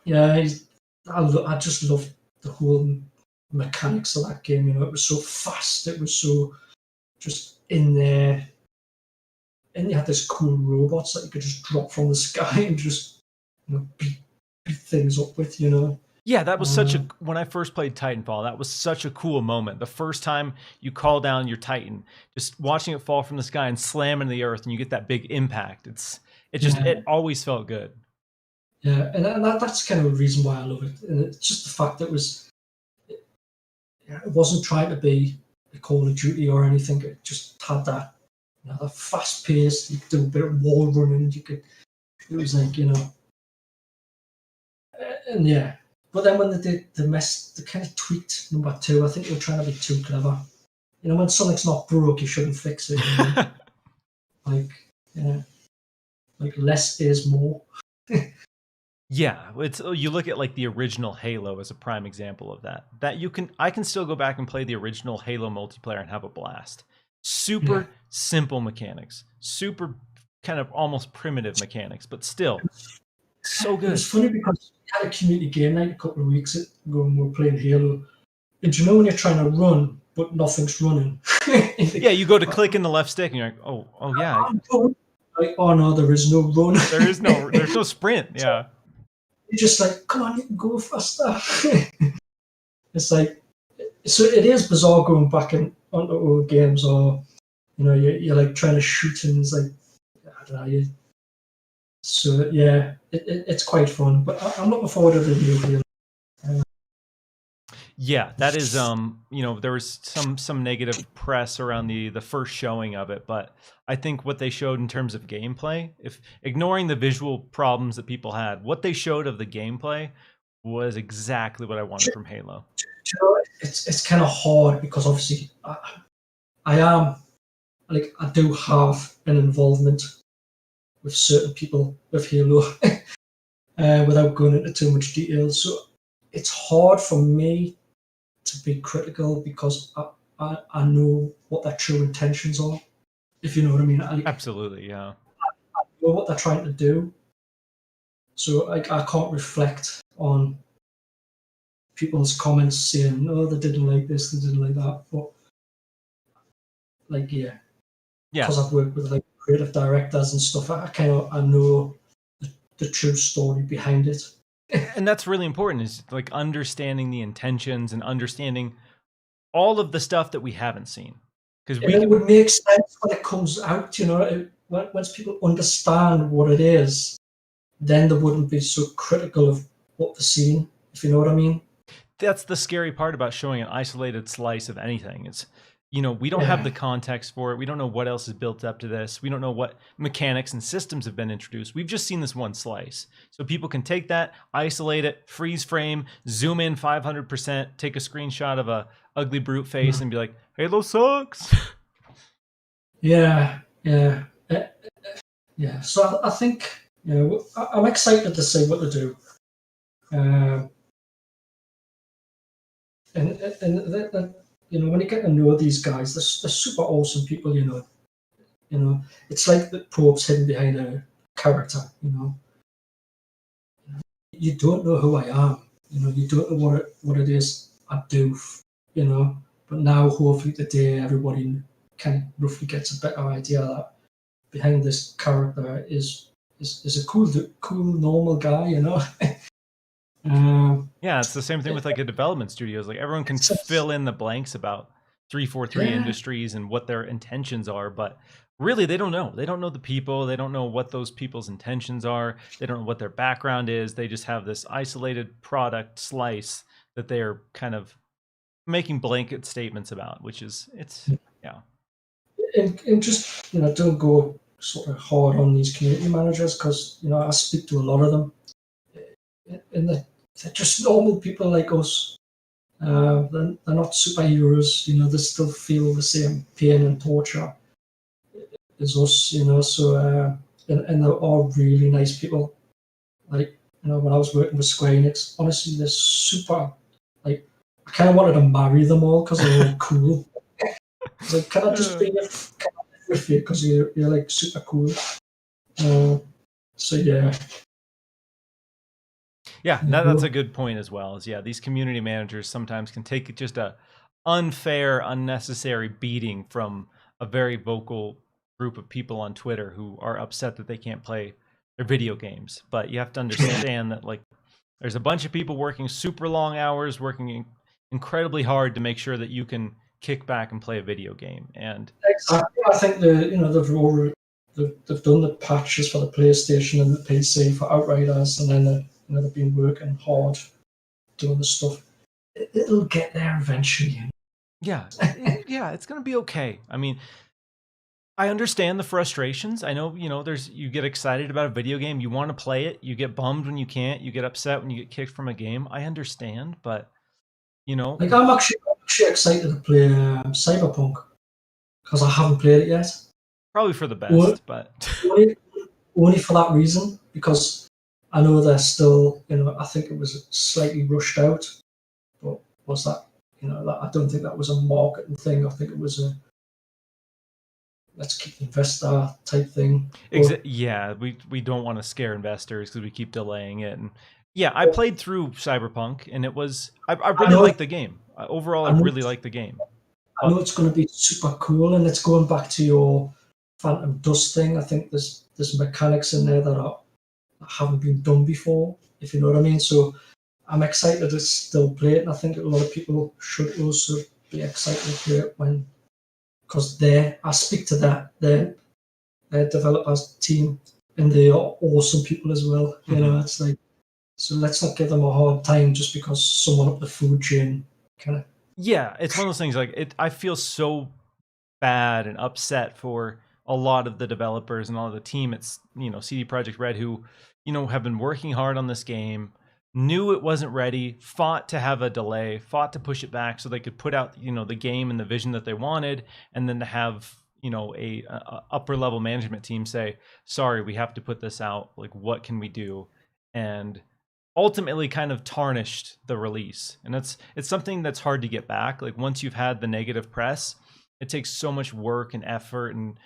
Yeah, I just love the whole mechanics of that game. You know, it was so fast. It was so just in there, and you had this cool robots that you could just drop from the sky and just beat things up with. You know. Yeah, that was when I first played Titanfall, that was such a cool moment. The first time you call down your Titan, just watching it fall from the sky and slam into the earth, and you get that big impact. It always felt good. Yeah, and that's kind of the reason why I love it. And it's just the fact that it wasn't trying to be a Call of Duty or anything. It just had that, that fast pace. You could do a bit of wall running. It was like, and yeah. But then when they did the mess, they kind of tweaked number 2. I think they were trying to be too clever. When something's not broke, you shouldn't fix it. Like less is more. Yeah, you look at like the original Halo as a prime example of that. I can still go back and play the original Halo multiplayer and have a blast. Super simple mechanics, super kind of almost primitive mechanics, but still so good. It's funny because we had a community game night a couple of weeks ago and we were playing Halo. And do you know when you're trying to run but nothing's running? Yeah, you go to click in the left stick and you're like, oh yeah. Like, oh no, there is no run. There's no sprint. Yeah. You're just like, come on, you can go faster. It's like, so it is bizarre going back onto old games, or you're like trying to shoot and it's like, I don't know. So yeah, it's quite fun. But I'm looking forward to the new Halo. Yeah, that is there was some negative press around the first showing of it, but I think what they showed in terms of gameplay, if ignoring the visual problems that people had, what they showed of the gameplay was exactly what I wanted from Halo. It's kind of hard because obviously I do have an involvement with certain people with Halo without going into too much detail. So it's hard for me to be critical because I know what their true intentions are, if you know what I mean. Absolutely, yeah. I know what they're trying to do. So I can't reflect on people's comments saying, no, they didn't like this, they didn't like that. But because I've worked with like creative directors and stuff, I know the true story behind it. And that's really important, is like understanding the intentions and understanding all of the stuff that we haven't seen. Because it would make sense when it comes out, once people understand what it is, then they wouldn't be so critical of what they're seeing, if you know what I mean. That's the scary part about showing an isolated slice of anything. It's, we don't have the context for it. We don't know what else is built up to this. We don't know what mechanics and systems have been introduced. We've just seen this one slice. So people can take that, isolate it, freeze frame, zoom in 500%, take a screenshot of a ugly brute face and be like, Halo sucks. Yeah. So I think, I'm excited to see what they do. And when you get to know these guys, they're super awesome people. It's like the probe's hidden behind a character. You don't know who I am. You don't know what it is I do. But now hopefully today everybody kind of roughly gets a better idea that behind this character is a cool normal guy. Yeah, it's the same thing with like a development studios. Like everyone can fill in the blanks about 343 Industries and what their intentions are, but really they don't know. They don't know the people. They don't know what those people's intentions are. They don't know what their background is. They just have this isolated product slice that they are kind of making blanket statements about, which is yeah. And just don't go sort of hard on these community managers because I speak to a lot of them. And they're just normal people like us. They're not superheroes, they still feel the same pain and torture as us, so and they're all really nice people. Like, when I was working with Square Enix, honestly, they're super. Like, I kind of wanted to marry them all because they're all cool. It's like, can I just be with you because you're like super cool? So yeah. Yeah, that's a good point as well. Is these community managers sometimes can take just a unfair, unnecessary beating from a very vocal group of people on Twitter who are upset that they can't play their video games. But you have to understand that like there's a bunch of people working super long hours, working incredibly hard to make sure that you can kick back and play a video game. And exactly, I think they've done the patches for the PlayStation and the PC for Outriders, and then they've been working hard doing the stuff. It'll get there eventually. Yeah, it's gonna be okay. I mean, I understand the frustrations. I know, you get excited about a video game, you want to play it, you get bummed when you can't, you get upset when you get kicked from a game. I understand, but like I'm actually excited to play Cyberpunk because I haven't played it yet. Probably for the best, but only for that reason, because I know they're still, I think it was slightly rushed out, but was that, I don't think that was a marketing thing. I think it was a let's keep the investor type thing. Yeah, we don't want to scare investors because we keep delaying it. And yeah, I played through Cyberpunk and it was I really liked the game. Overall, I really liked the game. I know it's going to be super cool, and it's going back to your Phantom Dust thing. I think there's mechanics in there that haven't been done before, if you know what I mean. So I'm excited to still play it, and I think a lot of people should also be excited to play it because I speak to their developers team, and they are awesome people as well. It's like, so let's not give them a hard time just because someone up the food chain kind of. Yeah, it's one of those things like I feel so bad and upset for a lot of the developers and all of the team at CD Projekt Red who have been working hard on this game, knew it wasn't ready, fought to have a delay, fought to push it back so they could put out the game and the vision that they wanted, and then to have a upper level management team say, sorry, we have to put this out, like what can we do, and ultimately kind of tarnished the release. And it's something that's hard to get back. Like once you've had the negative press, it takes so much work and effort and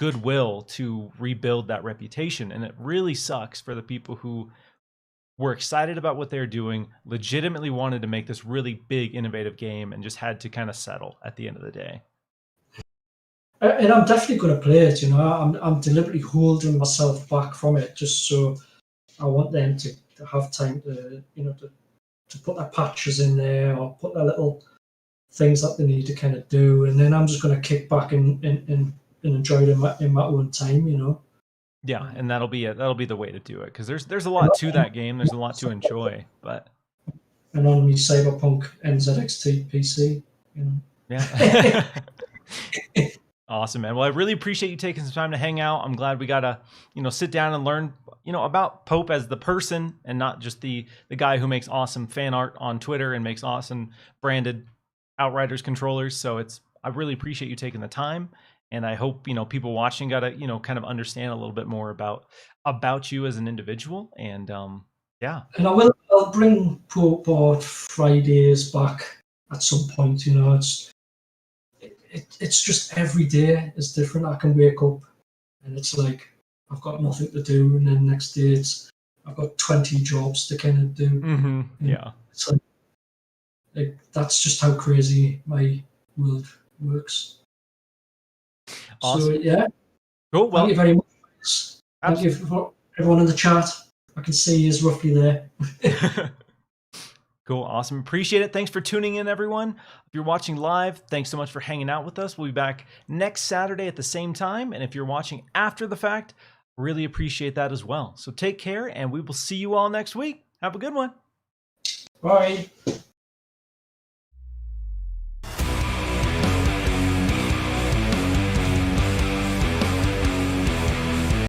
goodwill to rebuild that reputation, and it really sucks for the people who were excited about what they're doing, legitimately wanted to make this really big innovative game, and just had to kind of settle at the end of the day. And I'm definitely going to play it. I'm deliberately holding myself back from it just so I want them to have time to to put their patches in there or put their little things that they need to kind of do, and then I'm just going to kick back and enjoy it in my own time. Yeah, and that'll be the way to do it, because there's a lot to that game. There's a lot to enjoy, but and on me Cyberpunk NZXT PC. Yeah. Awesome, man. Well, I really appreciate you taking some time to hang out. I'm glad we got to, sit down and learn, about Pope as the person and not just the guy who makes awesome fan art on Twitter and makes awesome branded Outriders controllers. So I really appreciate you taking the time, and I hope, people watching got to, kind of understand a little bit more about you as an individual. And yeah. And I'll bring Pope Art Fridays back at some point. It's just every day is different. I can wake up and it's like I've got nothing to do, and then next day I've got 20 jobs to kind of do. Mm-hmm. Yeah, it's like that's just how crazy my world works. Awesome. So yeah, cool. Well, thank you very much. Thank you for everyone in the chat. I can see you is roughly there. Cool. Awesome. Appreciate it. Thanks for tuning in, everyone. If you're watching live, thanks so much for hanging out with us. We'll be back next Saturday at the same time. And if you're watching after the fact, really appreciate that as well. So take care, and we will see you all next week. Have a good one. Bye.